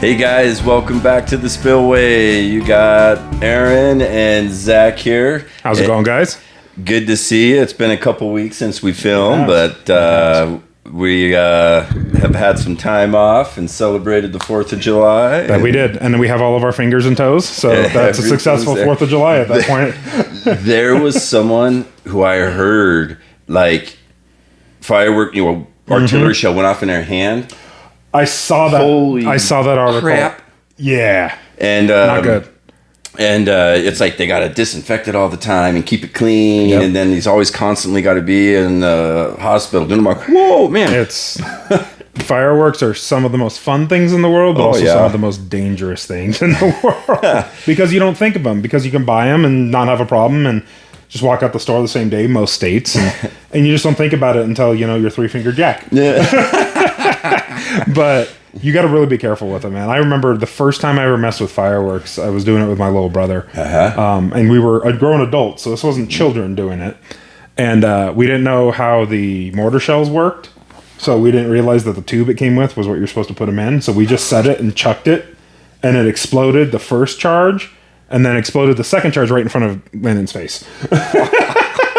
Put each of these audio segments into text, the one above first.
Hey guys, welcome back to the Spillway. You got Aaron and Zach here. How's it going, guys? Good to see you. It's been a couple weeks since we filmed, but we have had some time off and celebrated the 4th of July. That we did. And then we have all of our fingers and toes. So that's a successful 4th of July at that point. There was someone who I heard, like, firework, artillery shell went off in their hand. I saw that. I saw that article. Crap. Yeah. And not good. And it's like they got to disinfect it all the time and keep it clean. Yep. And then he's always constantly got to be in the hospital. And I'm like, whoa, man. It's fireworks are some of the most fun things in the world, but also some of the most dangerous things in the world. Because you don't think of them. Because you can buy them and not have a problem and just walk out the store the same day, most states. And you just don't think about it until, your three-finger jack. Yeah. But you got to really be careful with it, man. I remember the first time I ever messed with fireworks, I was doing it with my little brother. And we were a grown adult, so this wasn't children doing it. And we didn't know how the mortar shells worked. So we didn't realize that the tube it came with was what you're supposed to put them in. So we just set it and chucked it. And it exploded the first charge. And then exploded the second charge right in front of Lennon's face.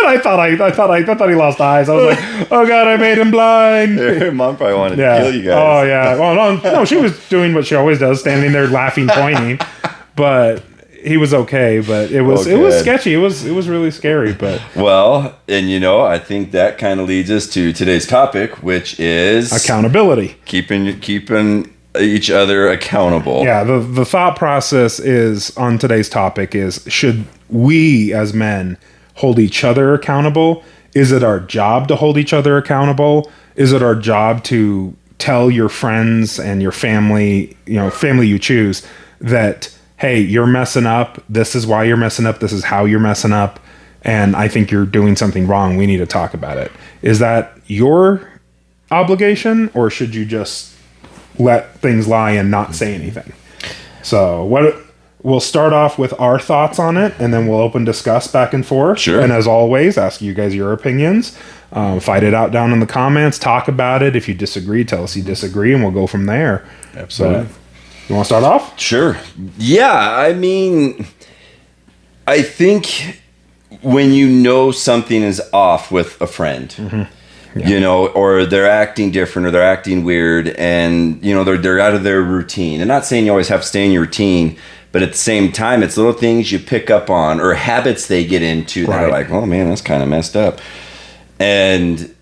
I thought he lost eyes. I was like, oh God, I made him blind. Your mom probably wanted to kill you guys. Oh yeah. Well, no, she was doing what she always does, standing there laughing, pointing. But he was okay. But it was sketchy. It was really scary. But well, and I think that kind of leads us to today's topic, which is accountability. Keeping each other accountable. Yeah. The thought process is on today's topic is, should we as men hold each other accountable? Is it our job to hold each other accountable? Is it our job to tell your friends and your family, family you choose, that, hey, you're messing up. This is why you're messing up. This is how you're messing up. And I think you're doing something wrong. We need to talk about it. Is that your obligation, or should you just let things lie and not say anything? So we'll start off with our thoughts on it, and then we'll open discuss back and forth. Sure. And as always, ask you guys your opinions. Fight it out down in the comments. Talk about it. If you disagree, tell us you disagree, and we'll go from there. Absolutely. But, you want to start off? Sure. Yeah, I mean, I think when something is off with a friend, or they're acting different or they're acting weird, and they're out of their routine. And not saying you always have to stay in your routine, but at the same time, it's little things you pick up on or habits they get into that are like, oh man, that's kind of messed up. And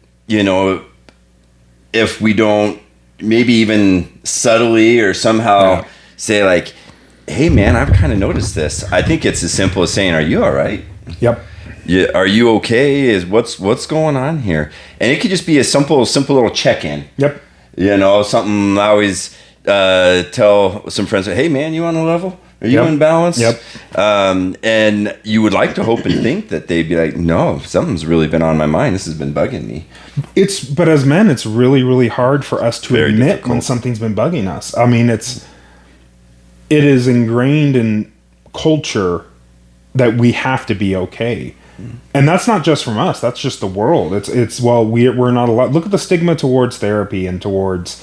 if we don't maybe even subtly or somehow say like, hey man, I've kind of noticed this. I think it's as simple as saying, are you all right? Yep. Yeah, are you okay? Is what's going on here? And it could just be a simple little check-in. Yep. Something I always tell some friends, hey man, you on the level? Are you in balance? Yep. And you would like to hope and think that they'd be like, no, something's really been on my mind. This has been bugging me. But as men, it's really, really hard for us to Very admit difficult. when something's been bugging us. I mean, it is ingrained in culture that we have to be okay. And that's not just from us. That's just the world. We're not allowed. Look at the stigma towards therapy and towards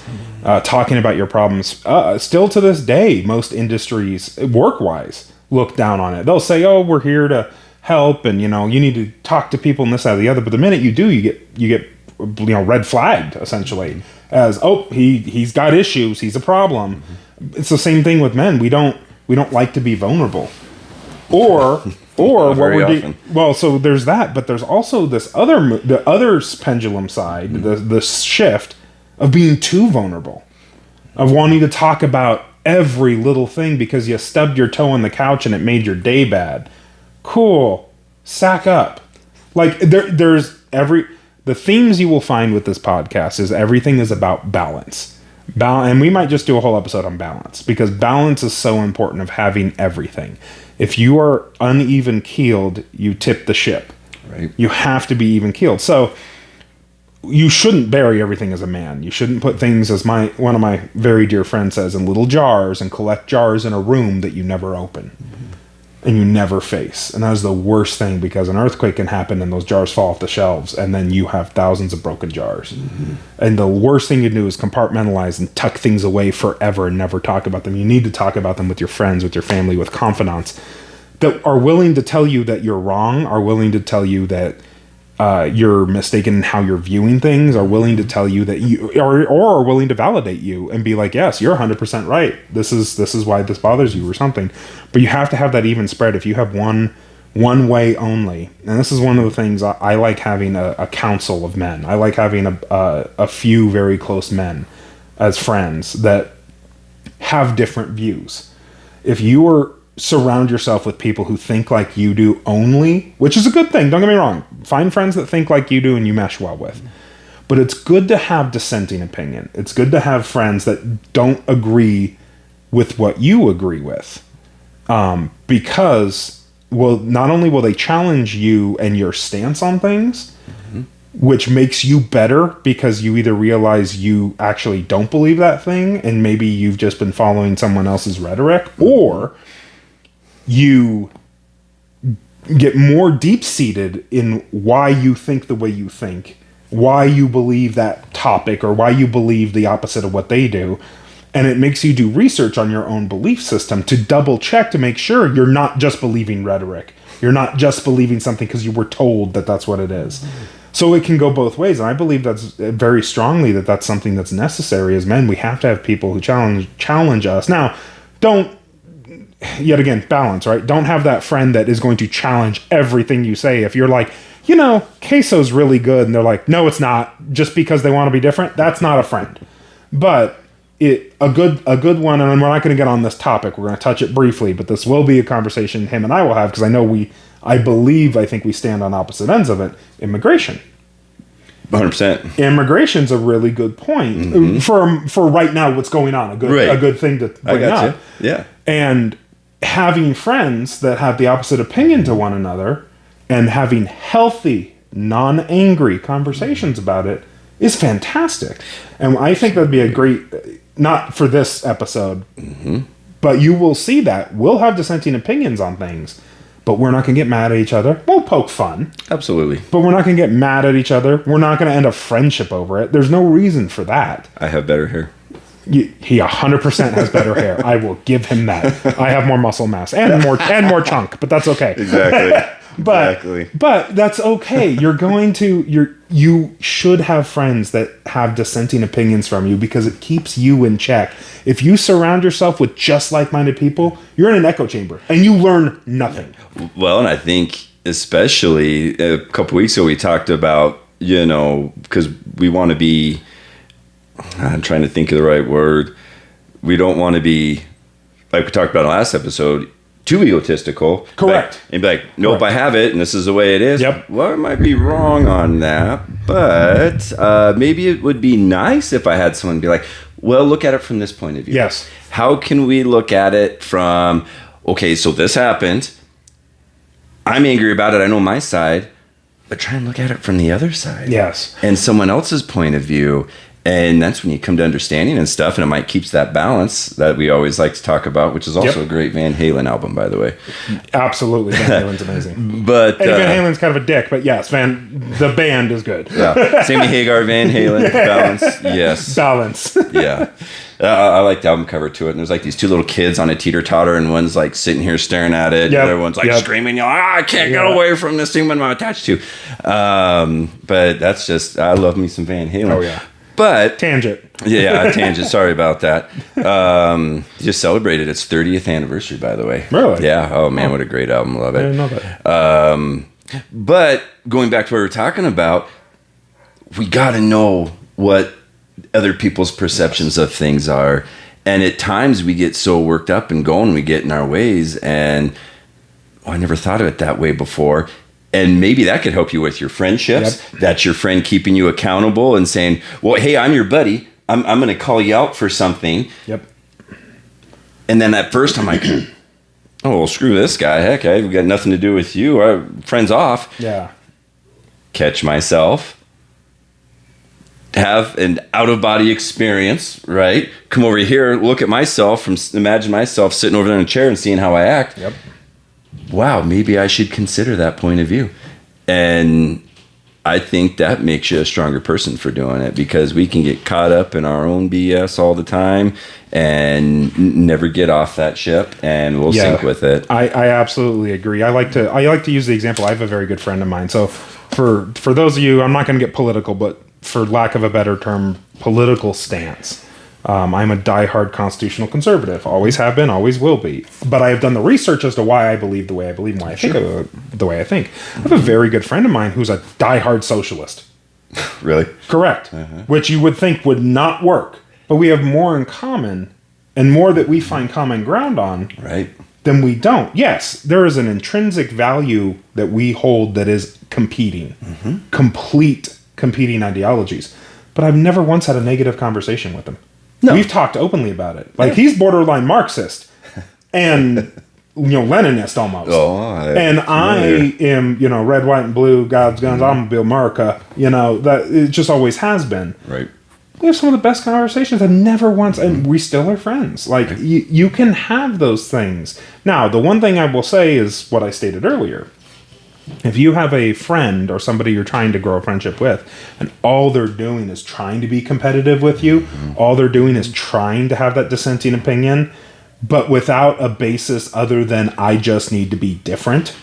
talking about your problems. Still to this day, most industries, work-wise, look down on it. They'll say, "Oh, we're here to help, and you need to talk to people and this, that, or the other." But the minute you do, you get red flagged essentially as, "Oh, he's got issues. He's a problem." It's the same thing with men. We don't like to be vulnerable, or what we're doing. Well, so there's that, but there's also the other pendulum side, the shift of being too vulnerable, of wanting to talk about every little thing because you stubbed your toe on the couch and it made your day bad. Cool, sack up. Like there's the themes you will find with this podcast is everything is about balance. And we might just do a whole episode on balance, because balance is so important of having everything. If you are uneven keeled, you tip the ship. Right. You have to be even keeled. So you shouldn't bury everything as a man. You shouldn't put things, as one of my very dear friends says, in little jars and collect jars in a room that you never open. and you never face. And that is the worst thing, because an earthquake can happen and those jars fall off the shelves, and then you have thousands of broken jars. And the worst thing you do is compartmentalize and tuck things away forever and never talk about them. You need to talk about them with your friends, with your family, with confidants that are willing to tell you that you're wrong, are willing to tell you that you're mistaken in how you're viewing things, are willing to tell you that you or are willing to validate you and be like, yes, you're 100% right. This is why this bothers you or something. But you have to have that even spread. If you have one way only, and this is one of the things I like having a council of men. I like having a few very close men as friends that have different views. If you are surround yourself with people who think like you do only, which is a good thing, don't get me wrong. Find friends that think like you do and you mesh well with. But it's good to have dissenting opinion. It's good to have friends that don't agree with what you agree with. Because, well, not only will they challenge you and your stance on things, which makes you better because you either realize you actually don't believe that thing and maybe you've just been following someone else's rhetoric, or you get more deep-seated in why you think the way you think, why you believe that topic, or why you believe the opposite of what they do. And it makes you do research on your own belief system to double-check to make sure you're not just believing rhetoric. You're not just believing something because you were told that that's what it is. So it can go both ways. And I believe that's very strongly that that's something that's necessary as men. We have to have people who challenge us. Now, don't, yet again, balance, right? Don't have that friend that is going to challenge everything you say. If you're like, you know, queso's really good, and they're like, no, it's not, just because they want to be different, that's not a friend. But a good one, and we're not going to get on this topic, we're going to touch it briefly, but this will be a conversation him and I will have, because I think we stand on opposite ends of it. Immigration. 100%. Immigration's a really good point for right now. What's going on? A good thing to bring up. You. Yeah. And having friends that have the opposite opinion to one another and having healthy, non-angry conversations about it is fantastic. And I think that'd be a great, not for this episode, but you will see that we'll have dissenting opinions on things. But we're not going to get mad at each other. We'll poke fun. Absolutely. But we're not going to get mad at each other. We're not going to end a friendship over it. There's no reason for that. I have better hair. He 100% has better hair. I will give him that. I have more muscle mass and more chunk, but that's okay. Exactly. But that's okay. You should have friends that have dissenting opinions from you, because it keeps you in check. If you surround yourself with just like-minded people, you're in an echo chamber and you learn nothing. Well, and I think especially a couple weeks ago we talked about, because we want to be, I'm trying to think of the right word. We don't want to be, like we talked about in the last episode, too egotistical. Correct. And be like, nope, correct. I have it, and this is the way it is. Yep. Well, I might be wrong on that, but maybe it would be nice if I had someone be like, well, look at it from this point of view. Yes. How can we look at it from, okay, so this happened. I'm angry about it. I know my side, but try and look at it from the other side. Yes. And someone else's point of view. And that's when you come to understanding and stuff, and it might keep that balance that we always like to talk about, which is also a great Van Halen album, by the way. Absolutely, Van Halen's amazing. But Eddie Van Halen's kind of a dick, but yes, the band is good. Yeah, Sammy Hagar, Van Halen, balance, yes, balance. Yeah, I like the album cover to it. And there's like these two little kids on a teeter-totter, and one's like sitting here staring at it, and the other one's like screaming, I can't get away from this thing I'm attached to. But that's just, I love me some Van Halen. Oh yeah. But tangent. Tangent. Sorry about that. Just celebrated its 30th anniversary, by the way. Really? Yeah. Oh man, what a great album. Love it. I didn't know that. But going back to what we were talking about, we got to know what other people's perceptions of things are, and at times we get so worked up and going, we get in our ways, and I never thought of it that way before. And maybe that could help you with your friendships. Yep. That's your friend keeping you accountable and saying, well, hey, I'm your buddy. I'm going to call you out for something. Yep. And then at first I'm like, oh, well, screw this guy. Heck, I've got nothing to do with you. Our friend's off. Yeah. Catch myself. Have an out-of-body experience, right? Come over here, look at myself, imagine myself sitting over there in a chair and seeing how I act. Yep. wow, maybe I should consider that point of view. And I think that makes you a stronger person for doing it, because we can get caught up in our own BS all the time and never get off that ship, and we'll sink with it. I absolutely agree. I like to use the example. I have a very good friend of mine. So for those of you, I'm not going to get political, but for lack of a better term, political stance. I'm a diehard constitutional conservative. Always have been, always will be. But I have done the research as to why I believe the way I believe and why I think the way I think. I have a very good friend of mine who's a diehard socialist. Really? Correct. Which you would think would not work. But we have more in common, and more that we find common ground on, right, than we don't. Yes, there is an intrinsic value that we hold that is competing. Complete competing ideologies. But I've never once had a negative conversation with him. No. We've talked openly about it. Like, he's borderline Marxist and, Leninist almost. And I am, red, white, and blue, God's guns, I'm Bill America. That it just always has been. Right. We have some of the best conversations, and never once, and we still are friends. Like, you can have those things. Now, the one thing I will say is what I stated earlier. If you have a friend or somebody you're trying to grow a friendship with, and all they're doing is trying to be competitive with you, all they're doing is trying to have that dissenting opinion, but without a basis other than I just need to be different,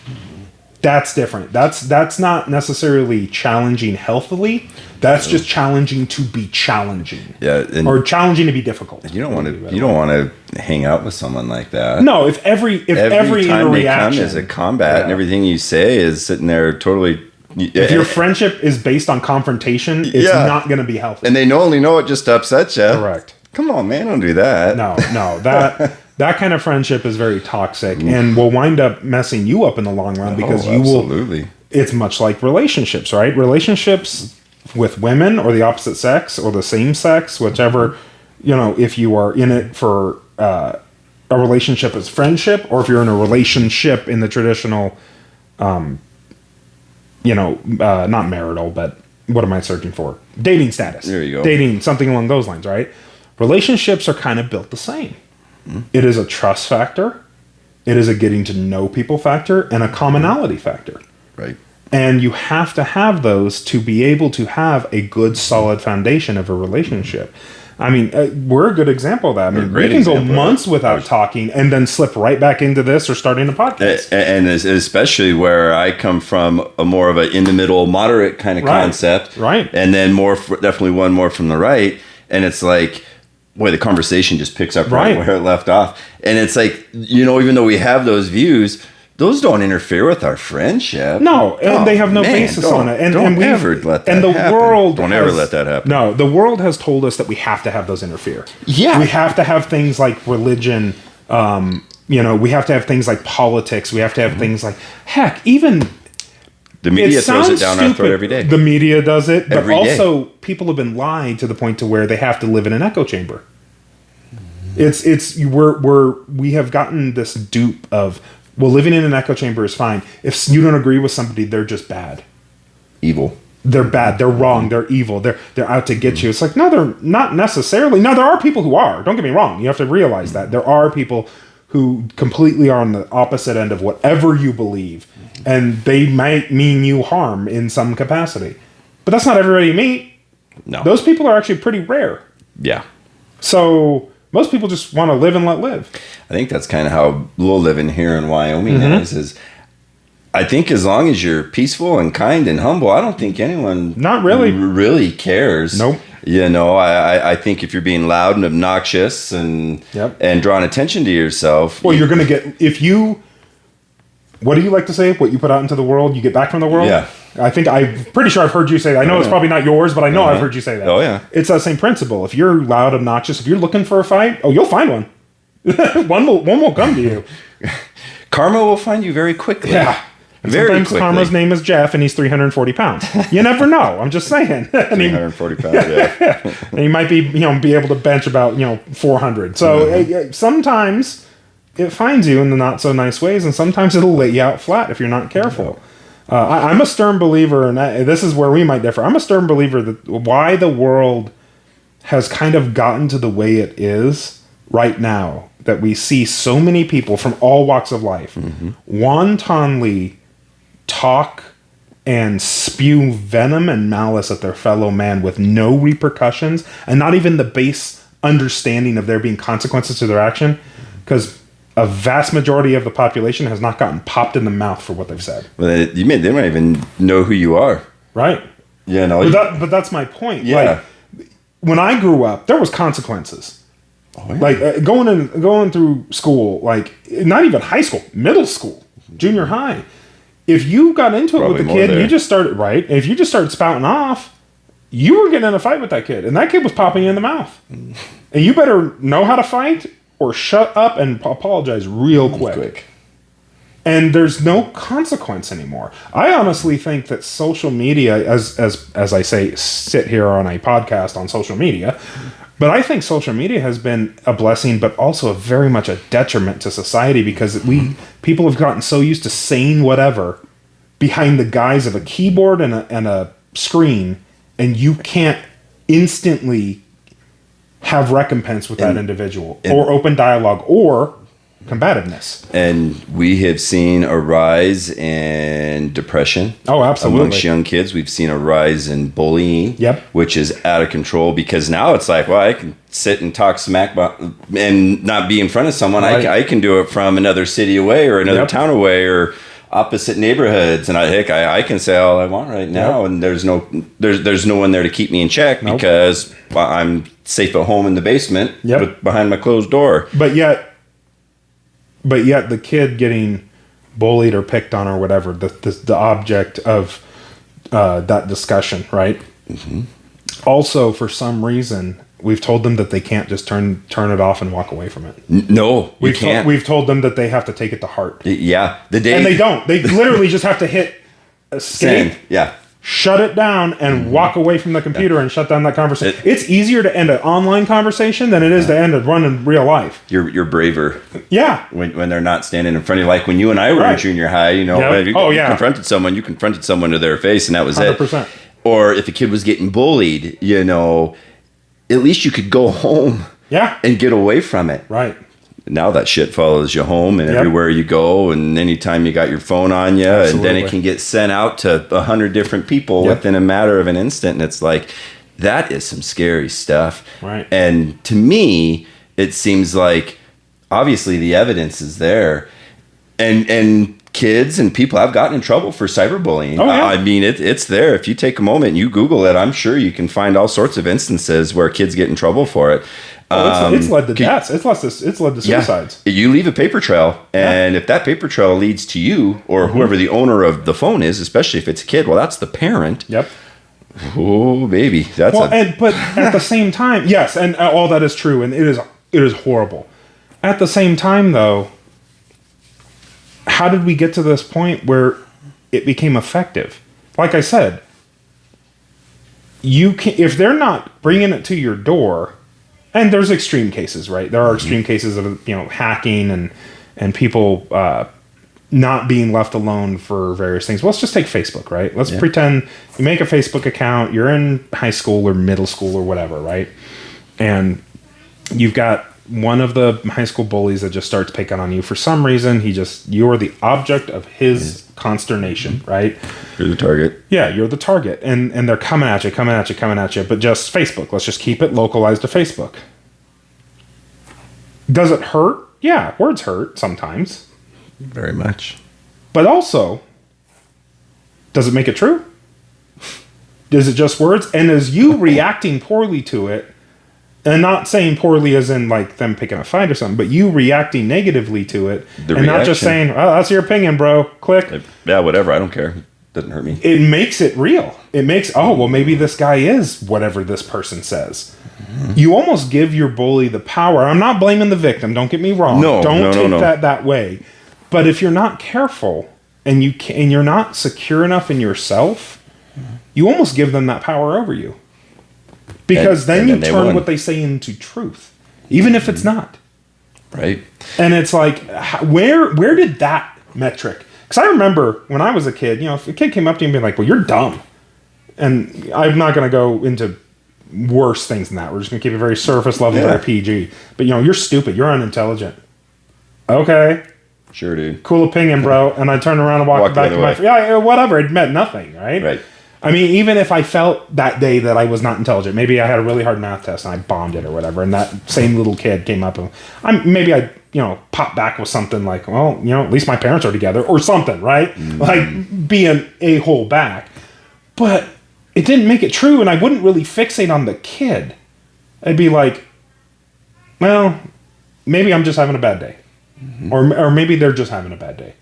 that's different. That's not necessarily challenging healthily. That's just challenging to be challenging. Yeah, or challenging to be difficult. You don't want to hang out with someone like that. No, if every time they come interaction is a combat, and everything you say is sitting there totally. If your friendship is based on confrontation, it's not going to be healthy. And they only know it just to upset you. Correct. Come on, man, don't do that. No, that kind of friendship is very toxic and will wind up messing you up in the long run, because you will. It's much like relationships, right? Relationships with women or the opposite sex or the same sex, whichever, if you are in it for a relationship as friendship, or if you're in a relationship in the traditional, not marital, but what am I searching for? Dating status. There you go. Dating, something along those lines, right? Relationships are kind of built the same. It is a trust factor. It is a getting to know people factor and a commonality factor. Right. And you have to have those to be able to have a good, solid foundation of a relationship. I mean, we're a good example of that. I mean, we can go months without talking and then slip right back into this or starting a podcast. And especially where I come from, a more of a in the middle, moderate kind of concept. Right. And then definitely one more from the right. And it's like, boy, the conversation just picks up right where it left off. And it's like, even though we have those views, those don't interfere with our friendship. No, and they have no basis on it. And don't ever let that happen. World don't ever let that happen. No, the world has told us that we have to have those interfere. Yeah. We have to have things like religion. We have to have things like politics. We have to have things like, heck, even... The media throws it down our throat every day. The media does it. But every also, day. People have been lied to the point to where they have to live in an echo chamber. We have gotten this dupe of... Well, living in an echo chamber is fine. If you don't agree with somebody, they're just bad. Evil. They're bad. They're wrong. They're evil. They're out to get you. It's like, no, they're not necessarily. Now, there are people who are. Don't get me wrong. You have to realize that. There are people who completely are on the opposite end of whatever you believe. And they might mean you harm in some capacity. But that's not everybody you meet. No. Those people are actually pretty rare. Yeah. So... most people just want to live and let live. I think that's kind of how we'll living here in Wyoming is I think as long as you're peaceful and kind and humble, I don't think anyone not really cares. Nope. I think if you're being loud and obnoxious and drawing attention to yourself. Well, you're going to get, what do you like to say? What you put out into the world, you get back from the world? Yeah. I'm pretty sure I've heard you say that. I know it's probably not yours, but I know I've heard you say that. Oh, yeah. It's that same principle. If you're loud, obnoxious, if you're looking for a fight, you'll find one. one will come to you. Karma will find you very quickly. Yeah. Very quickly. Karma's name is Jeff, and he's 340 pounds. You never know. I'm just saying. 340 pounds, yeah. And he might be able to bench about, 400. So sometimes it finds you in the not so nice ways, and sometimes it'll lay you out flat if you're not careful. I'm a stern believer, and this is where we might differ. I'm a stern believer that why the world has kind of gotten to the way it is right now that we see so many people from all walks of life wantonly talk and spew venom and malice at their fellow man with no repercussions and not even the base understanding of there being consequences to their action, because a vast majority of the population has not gotten popped in the mouth for what they've said. Well, they don't even know who you are. Right. You know. But that's my point. Yeah. Like, when I grew up, there was consequences. Oh, yeah. Like going through school, like not even high school, middle school, junior high. If you got into it Probably with the more kid, there. you just started if you just started spouting off, you were getting in a fight with that kid, and that kid was popping you in the mouth. And you better know how to fight or shut up and apologize real quick. And there's no consequence anymore. I honestly think that social media, as I say, sit here on a podcast on social media, but I think social media has been a blessing, but also very much a detriment to society, because people have gotten so used to saying whatever behind the guise of a keyboard and a screen, and you can't instantly have recompense with that individual, or open dialogue, or combativeness. And we have seen a rise in depression. Oh, absolutely. Amongst young kids, we've seen a rise in bullying. Yep. Which is out of control, because now it's like, well, I can sit and talk smack and not be in front of someone. Right. I can do it from another city away or another Yep. town away or opposite neighborhoods, and I can say all I want right now, Yep. and there's no one there to keep me in check, Nope. because I'm safe at home in the basement, Yep. behind my closed door. But yet the kid getting bullied or picked on or whatever, the object of that discussion, right? Mm-hmm. Also, for some reason, we've told them that they can't just turn it off and walk away from it. No, we can't. We've told them that they have to take it to heart. Yeah, the day And they don't. They literally just have to hit escape, send. Yeah, shut it down, and walk away from the computer and shut down that conversation. It's easier to end an online conversation than it is to end a run in real life. you're braver Yeah. when they're not standing in front of you. Like when you and I were in Right. junior high, you know, Yep. when you Oh, yeah. confronted someone to their face, and that was 100%. it. Or if a kid was getting bullied, you know, at least you could go home Yeah. and get away from it. Right. Now that shit follows you home and Yep. everywhere you go, and anytime you got your phone on you, and then Absolutely. it can get sent out to 100 different people Yep. within a matter of an instant. And it's like, that is some scary stuff. Right. And to me, it seems like obviously the evidence is there, and kids and people have gotten in trouble for cyberbullying. Oh, yeah. I mean, it's there. If you take a moment and you Google it, I'm sure you can find all sorts of instances where kids get in trouble for it. Oh, it's led to deaths. It's led to suicides. Yeah. You leave a paper trail, and if that paper trail leads to you or whoever the owner of the phone is, especially if it's a kid, well, that's the parent. Yep. Oh, baby, that's But at the same time, yes, and all that is true, and it is horrible. At the same time, though, how did we get to this point where it became effective? Like I said, you can, if they're not bringing it to your door. And there's extreme cases, right? There are extreme cases of, you know, hacking and people not being left alone for various things. Well, let's just take Facebook, right? Let's pretend you make a Facebook account, you're in high school or middle school or whatever, right? And you've got one of the high school bullies that just starts picking on you for some reason. You are the object of his consternation, right? you're the target. Yeah, you're the target, and they're coming at you, but just Facebook. Let's just keep it localized to Facebook. Does it hurt? Yeah, words hurt sometimes. Very much. But also, does it make it true? Is it just words? And is you reacting poorly to it, and not saying poorly as in like them picking a fight or something, but you reacting negatively to it, and not just saying, "Oh, that's your opinion, bro." Click. Yeah, whatever. I don't care. Doesn't hurt me. It makes it real. It makes, oh, well, maybe this guy is whatever this person says. Mm-hmm. You almost give your bully the power. I'm not blaming the victim. Don't get me wrong. No, don't take no. that way. But if you're not careful and you're not secure enough in yourself, you almost give them that power over you. Because then you turn what they say into truth, even if it's not. Right. And it's like, where did that metric? Because I remember when I was a kid, you know, if a kid came up to me and be like, "Well, you're dumb," and I'm not going to go into worse things than that. We're just gonna keep it very surface level, Yeah. very PG. But you're stupid. You're unintelligent. Okay, Sure, dude. cool opinion, bro. And I turned around and walked Walk the back to other my way. yeah, whatever. It meant nothing, right? Right. I mean, even if I felt that day that I was not intelligent, maybe I had a really hard math test and I bombed it or whatever, and that same little kid came up and maybe I popped back with something like, well, at least my parents are together or something, right? Like be an a-hole back. But it didn't make it true, and I wouldn't really fixate on the kid. I'd be like, well, maybe I'm just having a bad day. Or maybe they're just having a bad day.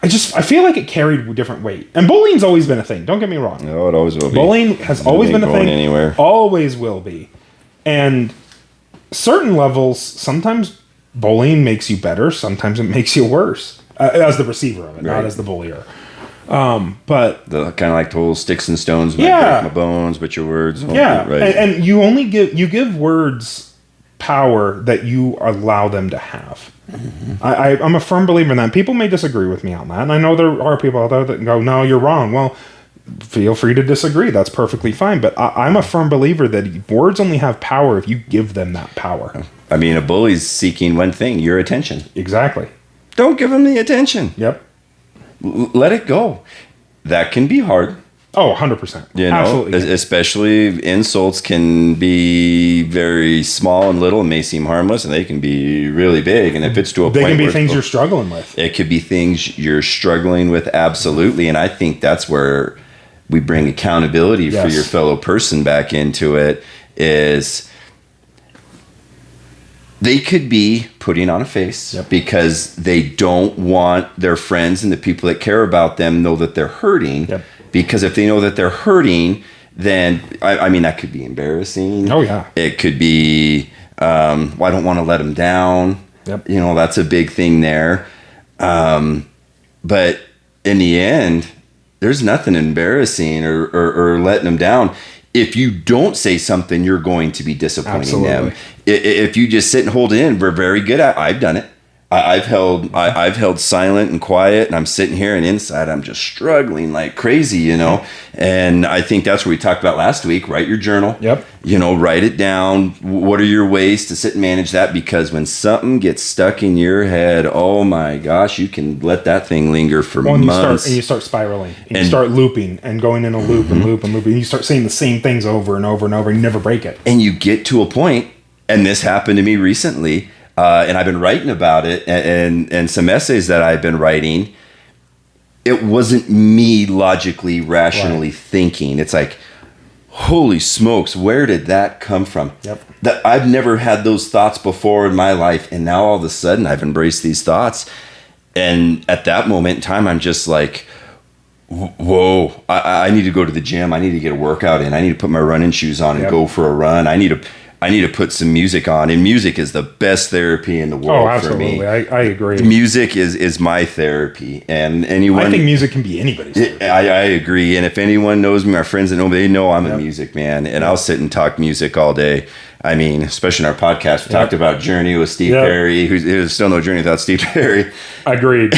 I feel like it carried different weight. And bullying's always been a thing. Don't get me wrong. No, it always will be. Bullying has always been a going thing. anywhere. Always will be. And certain levels, sometimes bullying makes you better. Sometimes it makes you worse. As the receiver of it, not Right. as the bullier. But The kind of like the whole sticks and stones might Yeah. break my bones, but your words won't. yeah, Right. and you only give words power that you allow them to have. I'm a firm believer in that. People may disagree with me on that, and I know there are people out there that go, "No, you're wrong." Well, feel free to disagree. That's perfectly fine. But I'm a firm believer that words only have power if you give them that power. I mean, a bully's seeking one thing: your attention. Exactly. Don't give him the attention. Yep. Let it go. That can be hard. Oh, 100%. You know, Absolutely. especially insults can be very small and little and may seem harmless, and they can be really big. And if it's to a They point can be where things you're struggling with. it could be things you're struggling with, absolutely. And I think that's where we bring accountability for Yes. your fellow person back into it. Is they could be putting on a face Yep. because they don't want their friends and the people that care about them know that they're hurting. Yep. Because if they know that they're hurting, then I mean that could be embarrassing. Oh, yeah. It could be well, I don't want to let them down. Yep. You know, that's a big thing there. But in the end, there's nothing embarrassing or letting them down. If you don't say something, you're going to be disappointing them. Absolutely. If you just sit and hold it in, we're very good at. I've done it. I've held silent and quiet, and I'm sitting here, and inside I'm just struggling like crazy, you know. And I think that's what we talked about last week. Write your journal. Yep. You know, write it down. What are your ways to sit and manage that? Because when something gets stuck in your head, oh my gosh, you can let that thing linger for Well, months. you start spiraling. And you And- start looping and going in a loop and loop and loop. And you start saying the same things over and over and over. And you never break it. And you get to a point, and this happened to me recently, and I've been writing about it, and some essays that I've been writing. It wasn't me logically, rationally Right. thinking. It's like, holy smokes, where did that come from? Yep. That I've never had those thoughts before in my life, and now all of a sudden I've embraced these thoughts. And at that moment in time, I'm just like, whoa, I need to go to the gym. I need to get a workout in. I need to put my running shoes on and Yep. go for a run. I need to put some music on. And music is the best therapy in the world Oh, absolutely. for me. I agree. Music is my therapy. And anyone... I think music can be anybody's. therapy. I agree. And if anyone knows me, our friends that know me, they know I'm a Yep. music man. And I'll sit and talk music all day. I mean, especially in our podcast, we talked about Journey with Steve Yep. Perry. There's still no Journey without Steve Perry. Agreed.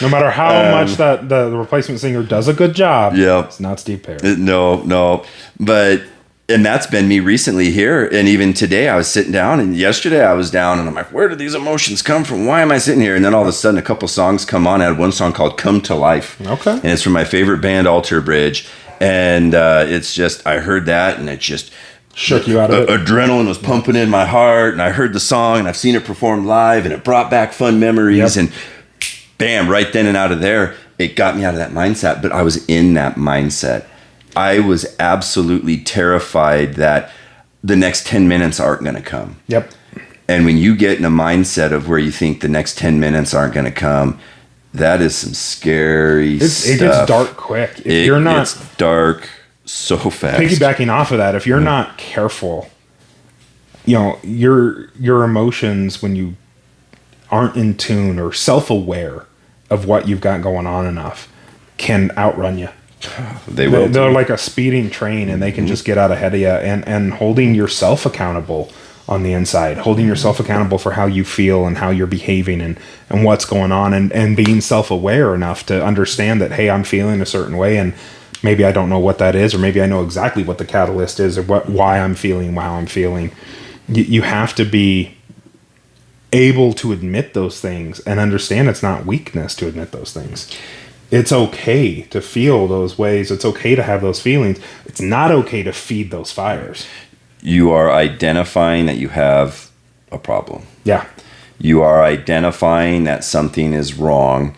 No matter how much that the replacement singer does a good job, Yep. it's not Steve Perry. No. But, and that's been me recently here. And even today I was sitting down, and yesterday I was down, and I'm like, where do these emotions come from? Why am I sitting here? And then all of a sudden a couple songs come on. I had one song called Come to Life. Okay. And it's from my favorite band, Alter Bridge. And it's just, I heard that, and it just... Shook you out of it. Adrenaline was pumping in my heart, and I heard the song, and I've seen it performed live, and it brought back fun memories. Yep. And bam, right then and out of there, it got me out of that mindset. But I was in that mindset. I was absolutely terrified that the next 10 minutes aren't going to come. Yep. And when you get in a mindset of where you think the next 10 minutes aren't going to come, that is some scary stuff. It gets dark quick. If you're not It's dark so fast. piggybacking off of that, if you're not careful, your emotions when you aren't in tune or self-aware of what you've got going on enough can outrun you. They will. They're like a speeding train, and they can just get out ahead of you. And holding yourself accountable on the inside, holding yourself accountable for how you feel and how you're behaving and what's going on, and being self-aware enough to understand that, hey, I'm feeling a certain way, and maybe I don't know what that is, or maybe I know exactly what the catalyst is, or why I'm feeling how I'm feeling. You have to be able to admit those things and understand it's not weakness to admit those things. It's okay to feel those ways. It's okay to have those feelings. It's not okay to feed those fires. You are identifying that you have a problem. Yeah. You are identifying that something is wrong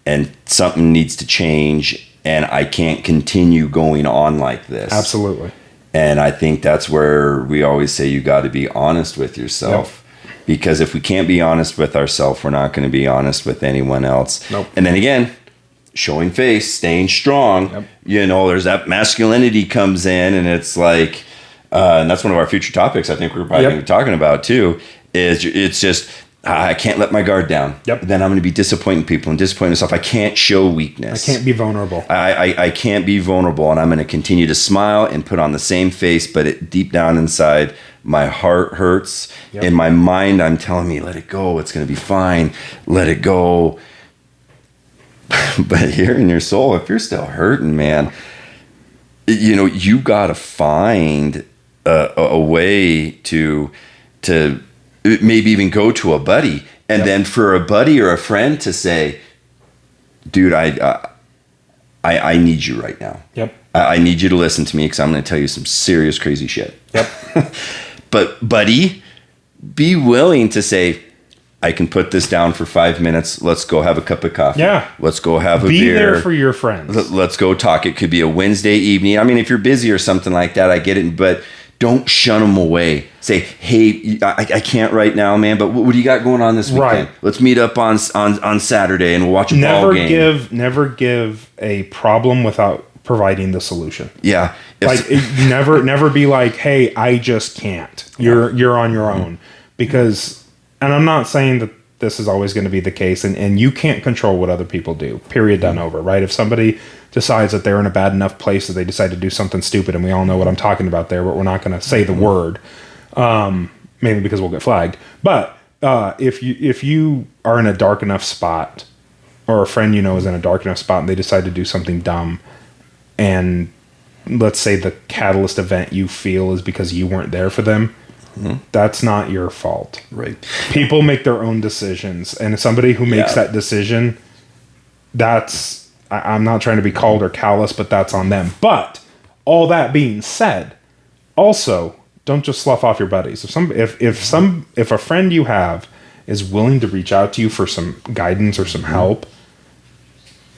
and something needs to change, and I can't continue going on like this. Absolutely. And I think that's where we always say you got to be honest with yourself. Yep. Because if we can't be honest with ourselves, we're not going to be honest with anyone else. Nope. And then again, showing face, staying strong. Yep. You know, there's that masculinity comes in, and it's like, and that's one of our future topics I think we're probably going to be talking about too, is it's just, I can't let my guard down. Yep. Then I'm going to be disappointing people and disappointing myself. I can't show weakness. I can't be vulnerable. I can't be vulnerable, and I'm going to continue to smile and put on the same face, but deep down inside, my heart hurts. Yep. In my mind, I'm telling me, let it go. It's going to be fine. Let it go. But here in your soul, if you're still hurting, man, you know, you got to find a way to maybe even go to a buddy, and yep. then for a buddy or a friend to say, dude, I need you right now. Yep. I need you to listen to me, because I'm going to tell you some serious crazy shit. Yep. But buddy, be willing to say, I can put this down for 5 minutes. Let's go have a cup of coffee. Yeah. Let's go have a beer. Be beer. there for your friends. Let's go talk. It could be a Wednesday evening. I mean, if you're busy or something like that, I get it. But don't shun them away. Say, hey, I can't right now, man, but what do you got going on this weekend? Right. Let's meet up on Saturday and we'll watch a ball game. Never give a problem without providing the solution. Yeah. Never be like, hey, I just can't. You're on your own. Because, and I'm not saying that this is always going to be the case, and you can't control what other people do, period, done over, right? If somebody decides that they're in a bad enough place that they decide to do something stupid, and we all know what I'm talking about there, but we're not going to say the word, mainly because we'll get flagged. But if you are in a dark enough spot, or a friend you know is in a dark enough spot, and they decide to do something dumb, and let's say the catalyst event you feel is because you weren't there for them, that's not your fault. Right. People make their own decisions, and somebody who makes that decision, I'm not trying to be cold or callous, but that's on them. But all that being said, also don't just slough off your buddies. If a friend you have is willing to reach out to you for some guidance or some help,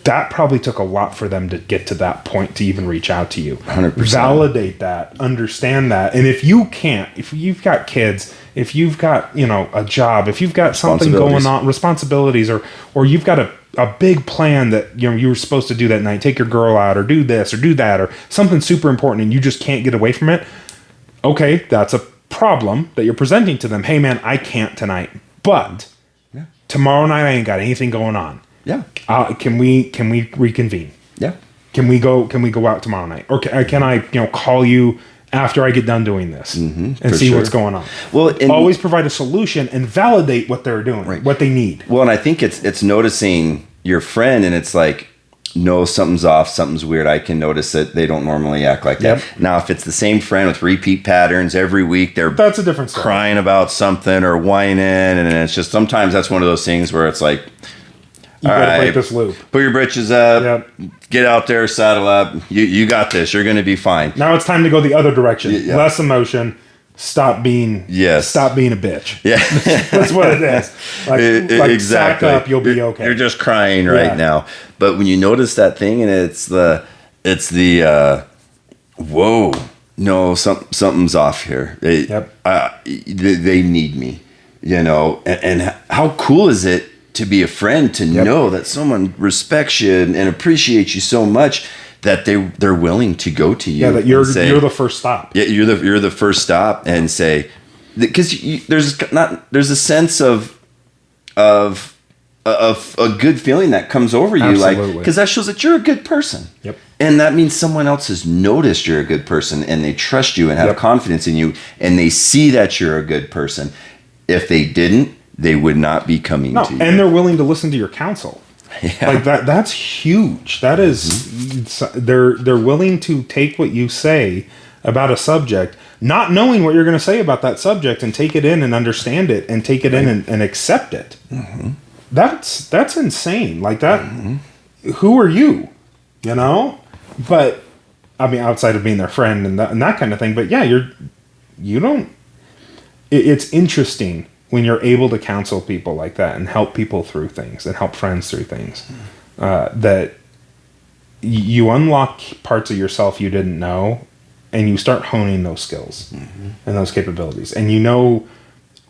that probably took a lot for them to get to that point to even reach out to you. 100%. Validate that, understand that. And if you can't, if you've got kids, if you've got, a job, if you've got something going on, responsibilities, or you've got a big plan that, you were supposed to do that night, take your girl out or do this or do that, or something super important and you just can't get away from it. Okay, that's a problem that you're presenting to them. Hey man, I can't tonight, but tomorrow night I ain't got anything going on. Yeah. Can we reconvene? Yeah. Can we go out tomorrow night? Or can I call you after I get done doing this and see what's going on? Well, always provide a solution and validate what they're doing, right, what they need. Well, and I think it's noticing your friend, and it's like, no, something's off, something's weird. I can notice that they don't normally act like that. Now, if it's the same friend with repeat patterns every week, that's a different story. Crying about something or whining, and it's just, sometimes that's one of those things where it's like, you gotta break this loop. Put your britches up. Yep. Get out there, saddle up. You got this. You're going to be fine. Now it's time to go the other direction. Yeah. Less emotion. Stop being a bitch. Yeah. That's what it is. Like exactly. Sack up, you'll be okay. You're just crying right now. But when you notice that thing, and it's the whoa, no, something's off here. They need me, and how cool is it to be a friend, to know that someone respects you and appreciates you so much that they're willing to go to you. Yeah, that you're the first stop. Yeah, you're the first stop, and say, because there's a sense of a good feeling that comes over you. Absolutely. Like, because that shows that you're a good person. Yep. And that means someone else has noticed you're a good person, and they trust you and have confidence in you, and they see that you're a good person. If they didn't, they would not be coming to you. And they're willing to listen to your counsel. Like that's huge. That is, they're willing to take what you say about a subject, not knowing what you're going to say about that subject, and take it in and understand it and take it in and accept it. That's insane. Like that, who are you? You know? But I mean, outside of being their friend and that kind of thing, but yeah, it's interesting when you're able to counsel people like that and help people through things and help friends through things, that you unlock parts of yourself you didn't know, and you start honing those skills and those capabilities, and you know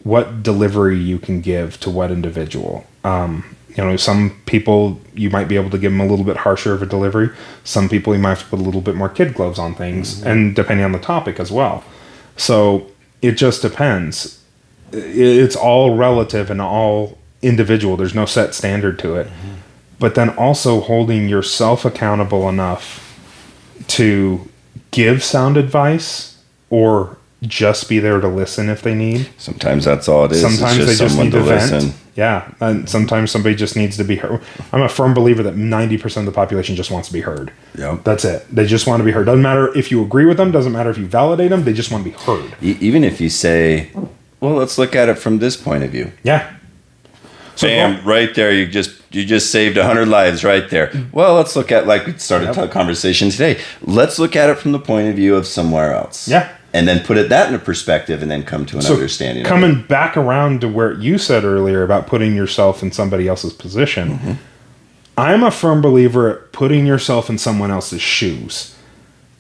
what delivery you can give to what individual. Some people you might be able to give them a little bit harsher of a delivery. Some people you might have to put a little bit more kid gloves on things, and depending on the topic as well. So it just depends. It's all relative and all individual. There's no set standard to it. But then also holding yourself accountable enough to give sound advice, or just be there to listen if they need. Sometimes that's all it is. Sometimes it's they just need to listen. vent. Yeah, and sometimes somebody just needs to be heard. I'm a firm believer that 90% of the population just wants to be heard. Yep. That's it. They just want to be heard. Doesn't matter if you agree with them. Doesn't matter if you validate them. They just want to be heard. Even if you say, well, let's look at it from this point of view. Yeah. So bam, right there, you just saved 100 lives right there. Well, let's look at, like we started the conversation today, let's look at it from the point of view of somewhere else. Yeah. And then put that into perspective and then come to an understanding. Coming back around to where you said earlier about putting yourself in somebody else's position, I'm a firm believer at putting yourself in someone else's shoes.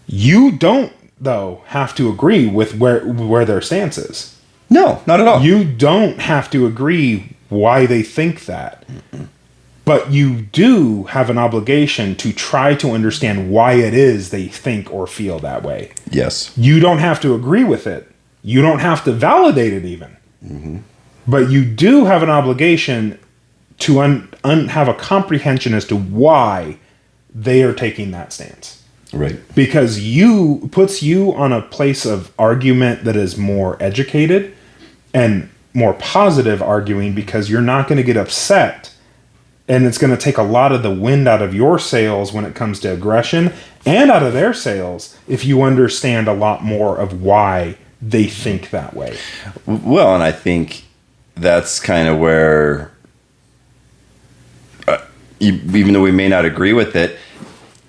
You don't, though, have to agree with where their stance is. No, not at all. You don't have to agree why they think that. But you do have an obligation to try to understand why it is they think or feel that way. Yes. You don't have to agree with it. You don't have to validate it even. But you do have an obligation to have a comprehension as to why they are taking that stance. Right. Because you puts you on a place of argument that is more educated and more positive arguing, because you're not going to get upset. And it's going to take a lot of the wind out of your sails when it comes to aggression, and out of their sails if you understand a lot more of why they think that way. Well, and I think that's kind of where, even though we may not agree with it,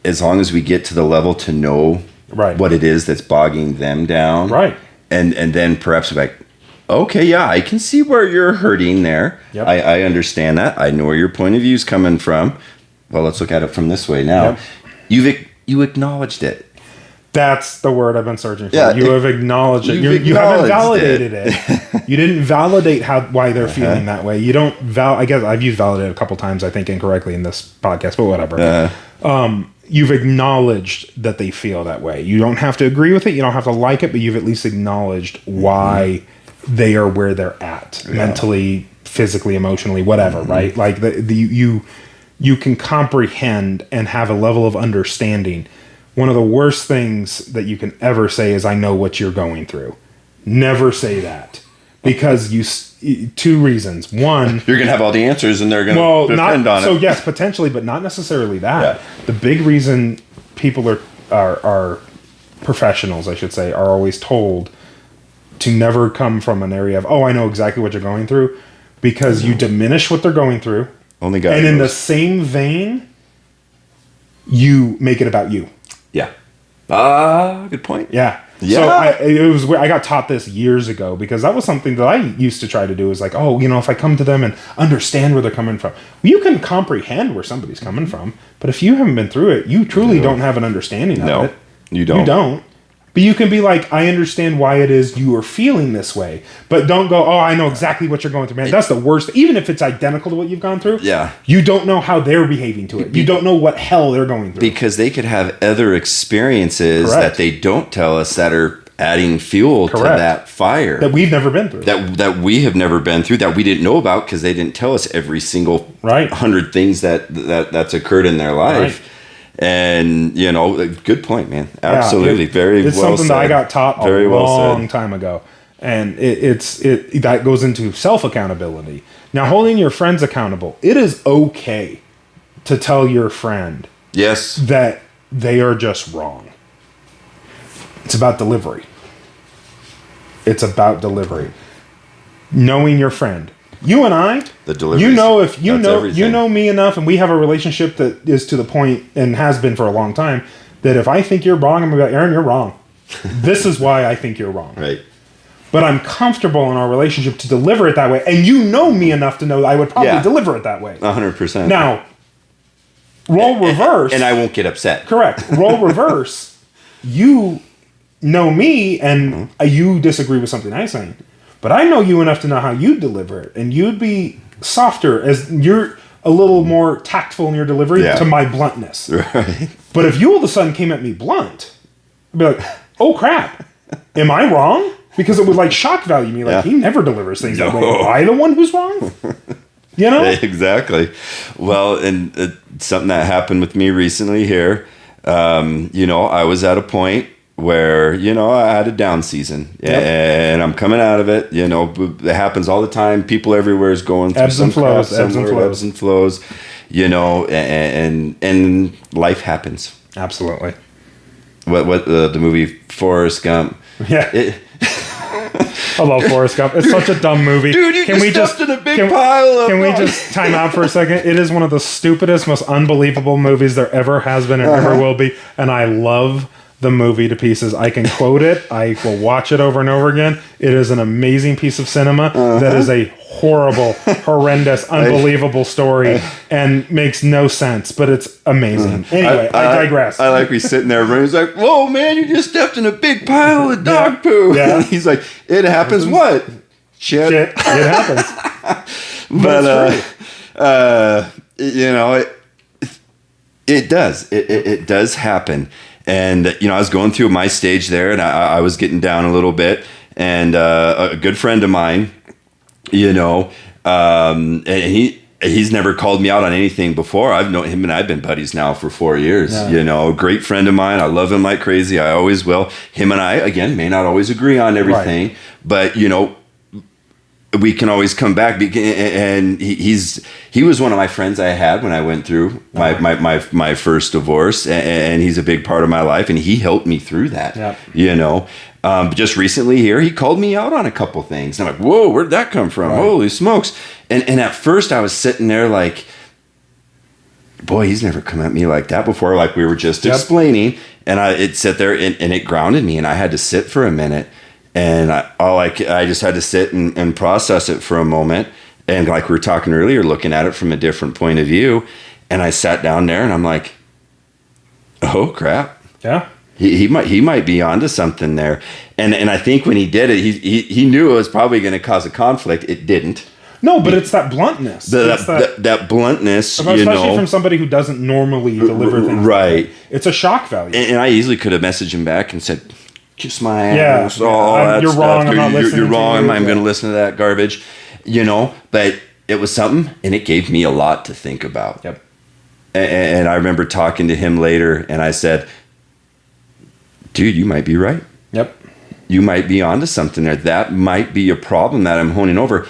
as long as we get to the level to know what it is that's bogging them down. Right. And then perhaps like, okay, yeah, I can see where you're hurting there. Yep. I understand that. I know where your point of view is coming from. Well, let's look at it from this way now. Yep. You acknowledged it. That's the word I've been searching for. Yeah, you have acknowledged it. You haven't validated it. You didn't validate why they're feeling that way. You don't I guess I've used validate a couple times, I think, incorrectly in this podcast, but whatever. You've acknowledged that they feel that way. You don't have to agree with it. You don't have to like it, but you've at least acknowledged why they are where they're at, mentally, physically, emotionally, whatever, right? Like you can comprehend and have a level of understanding. One of the worst things that you can ever say is, I know what you're going through. Never say that, because two reasons. One, you're going to have all the answers and they're going to depend on it. So yes, potentially, but not necessarily that. Yeah. The big reason people are professionals, I should say, are always told to never come from an area of, I know exactly what you're going through, because you diminish what they're going through. Only God knows. In the same vein, you make it about you. Yeah. Good point. Yeah. Yeah. So I got taught this years ago, because that was something that I used to try to do, is like, if I come to them and understand where they're coming from. You can comprehend where somebody's coming from, but if you haven't been through it, you truly don't have an understanding of it. You don't. You don't. But you can be like, I understand why it is you are feeling this way. But don't go, I know exactly what you're going through, man. That's the worst. Even if it's identical to what you've gone through, you don't know how they're behaving to it. You don't know what hell they're going through. Because they could have other experiences that they don't tell us that are adding fuel to that fire. That we've never been through. That we have never been through, that we didn't know about, because they didn't tell us every single 100 things that's occurred in their life. Right. And, good point, man. Absolutely. It's well something said. that I got taught a long time ago. And that goes into self-accountability. Now, holding your friends accountable, it is okay to tell your friend Yes. that they are just wrong. It's about delivery. It's about delivery. Knowing your friend. You and I, The delivery. you know, if you That's know everything. you know me enough, and we have a relationship that is to the point and has been for a long time, that if I think you're wrong, I'm gonna be like, Aaron, you're wrong. This is why I think you're wrong. Right. But I'm comfortable in our relationship to deliver it that way, and you know me enough to know that I would probably Yeah. deliver it that way. 100%. Now, role reverse. And I won't get upset. Correct. Role reverse. You know me, and you disagree with something I'm saying, but I know you enough to know how you deliver it, and you'd be softer as you're a little more tactful in your delivery Yeah. to my bluntness. Right. But if you all of a sudden came at me blunt, I'd be like, "Oh crap, am I wrong?" Because it would like shock value me. Like Yeah. he never delivers things that way. No. Am I the one who's wrong? You know? Exactly. Well, and something that happened with me recently here, you know, I was at a point where, you know, I had a down season. Yep. And I'm coming out of it. You know, it happens all the time. People everywhere is going through Ebbs and some flows, crap ebbs and somewhere, flows. ebbs and flows, you know, and life happens. Absolutely. What the movie Forrest Gump. Yeah. It, I love Forrest Gump. It's such a dumb movie. Dude, you just stepped in a big can, pile of Can we money. just time out for a second? It is one of the stupidest, most unbelievable movies there ever has been and ever will be. And I love the movie to pieces. I can quote it. I will watch it over and over again. It is an amazing piece of cinema that is a horrible, horrendous, unbelievable story and makes no sense, but it's amazing. Anyway, I digress. I like we sitting there, and he's like, "Whoa, man, you just stepped in a big pile of dog poo." Yeah. And he's like, "It happens. What? Shit." Shit, it happens. But you know, it does. It does happen. And you know, I was going through my stage there, and I was getting down a little bit. And a good friend of mine, you know, and he's never called me out on anything before. I've known him, and I've been buddies now for 4 years. Yeah. You know, great friend of mine. I love him like crazy. I always will. Him and I, again, may not always agree on everything, but you know, we can always come back. And he was one of my friends I had when I went through my first divorce, and he's a big part of my life, and he helped me through that. Yep. You know. But just recently here, he called me out on a couple things. And I'm like, whoa, where'd that come from? Right. Holy smokes. And at first I was sitting there like, boy, he's never come at me like that before. Like we were just explaining. And it sat there and it grounded me. And I had to sit for a minute. And I just had to sit and process it for a moment. And like we were talking earlier, looking at it from a different point of view. And I sat down there and I'm like, oh, crap. Yeah. He might be onto something there, and I think when he did it, he knew it was probably going to cause a conflict. It didn't. No, but it's that bluntness. That bluntness, especially you know, from somebody who doesn't normally deliver things. right? It's a shock value. And I easily could have messaged him back and said, "Kiss my ass." Yeah, all yeah. that You're stuff. wrong, I'm not listening You're to wrong. you. I'm Yeah. going to listen to that garbage, you know. But it was something, and it gave me a lot to think about. Yep. And I remember talking to him later, and I said, dude, you might be right. Yep. You might be onto something there. That might be a problem that I'm honing over.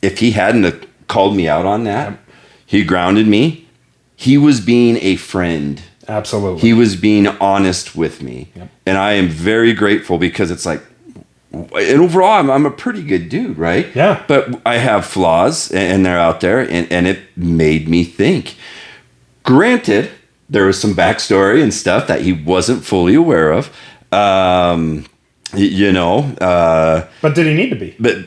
If he hadn't have called me out on that, he grounded me. He was being a friend. Absolutely. He was being honest with me. Yep. And I am very grateful because it's like, and overall, I'm a pretty good dude, right? Yeah. But I have flaws, and they're out there, and it made me think. Granted, there was some backstory and stuff that he wasn't fully aware of, you know. But did he need to be? But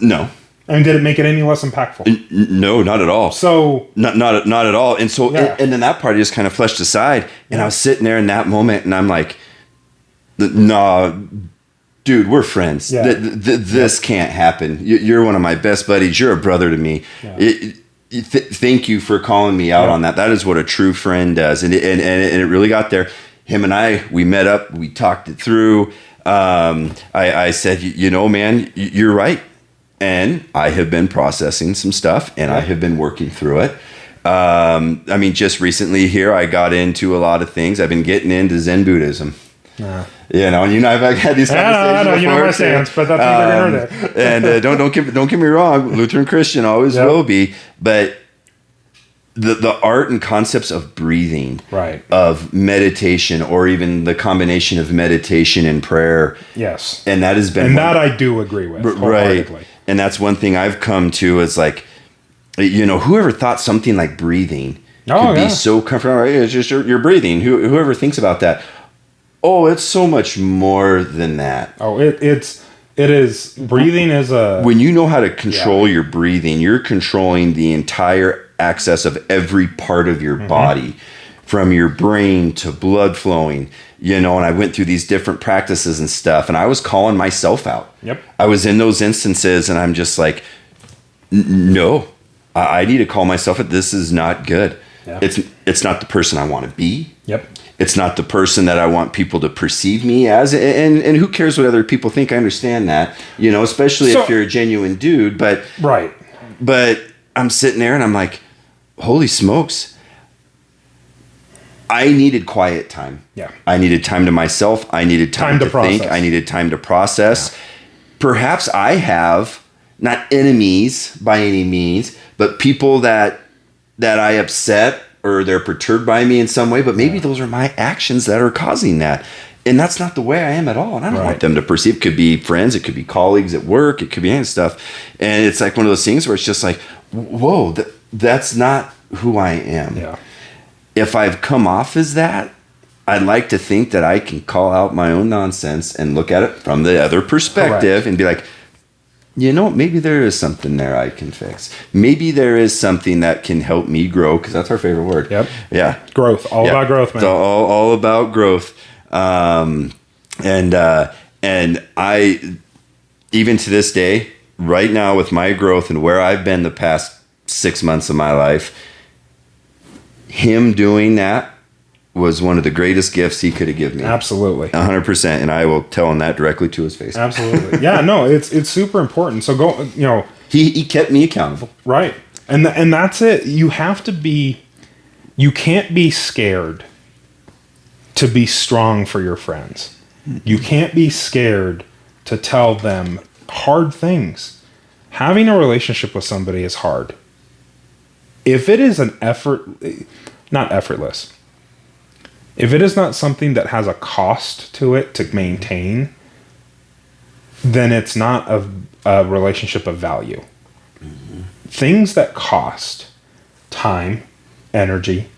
no, I mean, did it make it any less impactful? no, not at all. So Not at all. And so, Yeah. and then that part just kind of fleshed aside, and I was sitting there in that moment, and I'm like, nah, dude, we're friends. Yeah. This can't happen. You're one of my best buddies. You're a brother to me. Yeah. Thank you for calling me out on that. That is what a true friend does. And it really got there. Him and we met up, we talked it through. I said, you know, man, you're right. And I have been processing some stuff, and I have been working through it. I mean, just recently here, I got into a lot of things. I've been getting into Zen Buddhism. Yeah. You know, and you know, I've had these conversations. I know, you know before, my stance, but that's neither here nor there. And don't get me wrong, Lutheran Christian always will be, but the art and concepts of breathing, Right. of meditation, or even the combination of meditation and prayer. Yes. And that has been And that I do agree with. right. Wholeheartedly. And that's one thing I've come to is like, whoever thought something like breathing could be so comfortable. Right? It's just you're breathing. Whoever thinks about that. Oh, it's so much more than that. Oh, it is. Breathing is a. When you know how to control your breathing, you're controlling the entire access of every part of your body, from your brain to blood flowing, and I went through these different practices and stuff, and I was calling myself out. Yep. I was in those instances, and I'm just like, no, I need to call myself out. This is not good. Yeah. It's not the person I want to be. Yep. It's not the person that I want people to perceive me as. And who cares what other people think? I understand that, especially if you're a genuine dude. But Right. But I'm sitting there and I'm like, holy smokes. I needed quiet time. Yeah. I needed time to myself. I needed time to think. process. I needed time to process. Yeah. Perhaps I have not enemies by any means, but people that I upset, or they're perturbed by me in some way, but maybe those are my actions that are causing that. And that's not the way I am at all. And I don't want them to perceive. It could be friends, it could be colleagues at work, it could be any stuff. And it's like one of those things where it's just like, whoa, that's not who I am. Yeah. If I've come off as that, I'd like to think that I can call out my own nonsense and look at it from the other perspective and be like, maybe there is something there I can fix. Maybe there is something that can help me grow, because that's our favorite word. Yep. Yeah. Growth. All about growth, man. It's all about growth. And I, even to this day, right now with my growth and where I've been the past 6 months of my life, him doing that was one of the greatest gifts he could have given me. Absolutely. 100%. And I will tell him that directly to his face. Absolutely. Yeah, no, it's super important. So go, he kept me accountable. Right. And that's it. You can't be scared to be strong for your friends. You can't be scared to tell them hard things. Having a relationship with somebody is hard. If it is not effortless, if it is not something that has a cost to it to maintain, then it's not a relationship of value. Mm-hmm. Things that cost time, energy,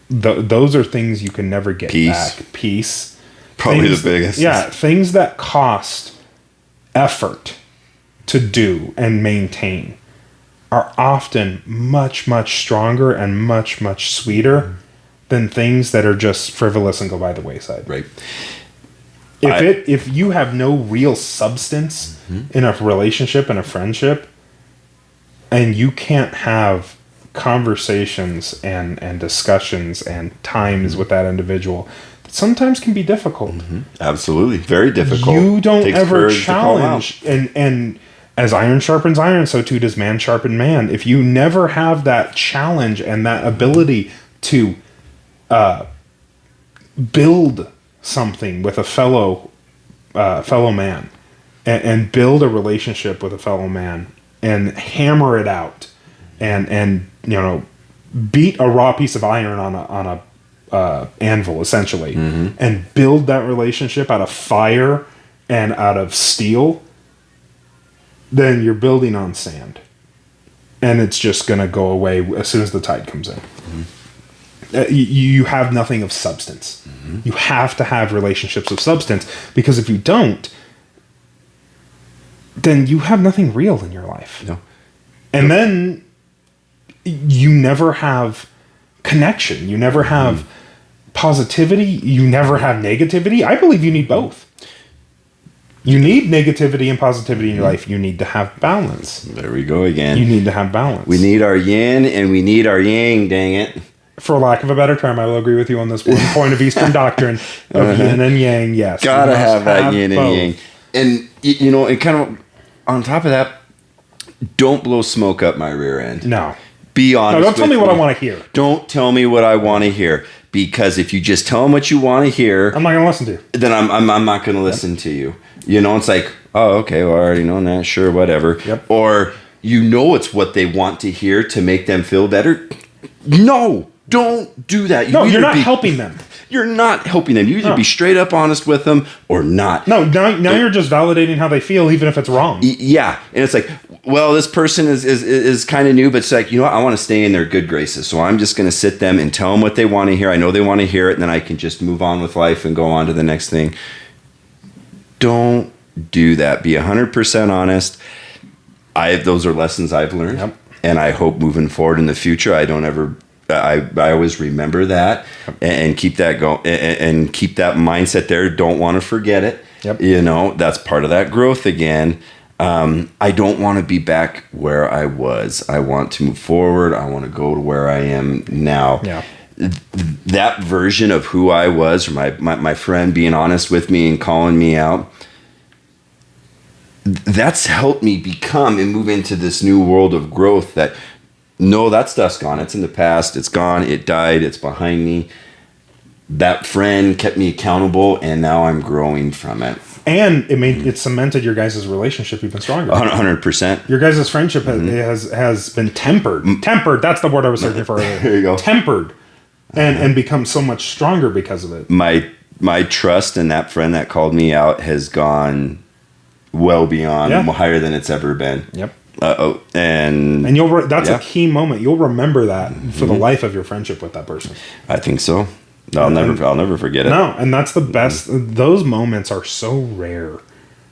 those are things you can never get back. Peace. Probably the biggest. Yeah, things that cost effort to do and maintain are often much, much stronger and much, much sweeter than things that are just frivolous and go by the wayside. Right. If you have no real substance in a relationship and a friendship, and you can't have conversations and discussions and times with that individual, that sometimes can be difficult. Mm-hmm. Absolutely. Very difficult. You don't ever challenge, and as iron sharpens iron, so too does man sharpen man. If you never have that challenge and that ability to build something with a fellow man, and build a relationship with a fellow man, and hammer it out, and beat a raw piece of iron on a anvil, essentially, and build that relationship out of fire and out of steel, then you're building on sand, and it's just going to go away as soon as the tide comes in. You have nothing of substance. You have to have relationships of substance, because if you don't, then you have nothing real in your life. No. And then you never have connection. You never have positivity. You never have negativity. I believe you need both. You need negativity and positivity in your life. You need to have balance. There we go again. You need to have balance. We need our yin and we need our yang, dang it. For lack of a better term, I will agree with you on this one point of Eastern doctrine of yin and yang. Yes. Gotta have that yin and yang. And, and kind of on top of that, don't blow smoke up my rear end. No. Be honest. No, don't tell me what I want to hear. Don't tell me what I want to hear. Because if you just tell them what you want to hear, I'm not going to listen to you. Then I'm not going to listen to you. It's like, oh, okay, well, I already know that. Sure, whatever. Yep. Or, you know it's what they want to hear to make them feel better. No, don't do that. No, you're not helping them. You're not helping them. You either be straight up honest with them or not. No, now you're just validating how they feel, even if it's wrong. Yeah. And it's like, well, this person is kind of new, but it's like, you know what? I want to stay in their good graces. So I'm just going to sit them and tell them what they want to hear. I know they want to hear it, and then I can just move on with life and go on to the next thing. Don't do that. Be 100% honest. Those are lessons I've learned. Yep. And I hope moving forward in the future, I always remember that and keep that and keep that mindset there. Don't want to forget it. Yep. You know, that's part of that growth again. I don't want to be back where I was. I want to move forward. I want to go to where I am now. Yeah. That version of who I was, or my friend being honest with me and calling me out, that's helped me become and move into this new world of growth that, no, that stuff's gone. It's in the past. It's gone. It died. It's behind me. That friend kept me accountable, and now I'm growing from it. And it cemented your guys' relationship even stronger. 100%. Your guys' friendship has been tempered. Tempered, that's the word I was searching for earlier. There you go. Tempered. And become so much stronger because of it. My trust in that friend that called me out has gone well beyond, higher than it's ever been. Yep. And that's a key moment. You'll remember that for the life of your friendship with that person. I think so. I'll never forget it. No, and that's the best. Those moments are so rare,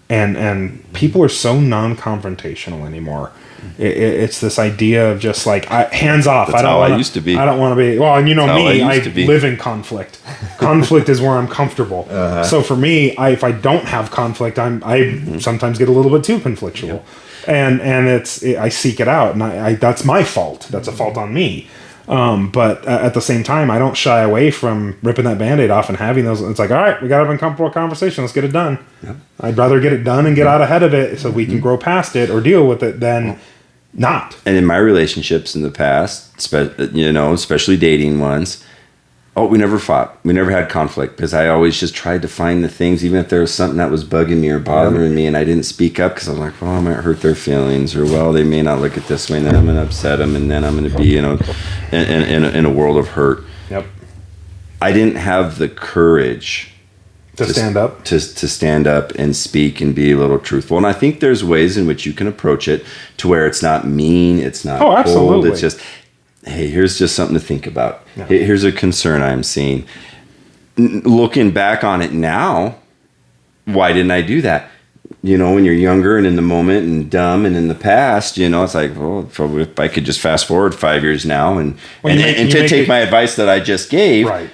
and people are so non-confrontational anymore. It's this idea of just like hands off. That's how I used to be. I don't want to be. Well, and you know me, I be. live in conflict. Conflict is where I'm comfortable. So for me, if I don't have conflict, I sometimes get a little bit too conflictual, and I seek it out, and I that's my fault. That's a fault on me. But at the same time, I don't shy away from ripping that Band-Aid off and having those. It's like, all right, we got to have an uncomfortable conversation. Let's get it done. Yep. I'd rather get it done and get out ahead of it so we can grow past it or deal with it than not. And in my relationships in the past, especially dating ones, we never fought. We never had conflict because I always just tried to find the things, even if there was something that was bugging me or bothering me, and I didn't speak up because I was like, well, I might hurt their feelings, or well, they may not look at this way, and then I'm going to upset them, and then I'm going to be, in a world of hurt. Yep. I didn't have the courage to stand up, to stand up and speak and be a little truthful. And I think there's ways in which you can approach it to where it's not mean, it's not cold, absolutely. It's just, hey, here's just something to think about. Yeah. Here's a concern I'm seeing. Looking back on it now, why didn't I do that? When you're younger and in the moment and dumb and in the past, it's like, well, if I could just fast forward 5 years now and take my advice that I just gave, right.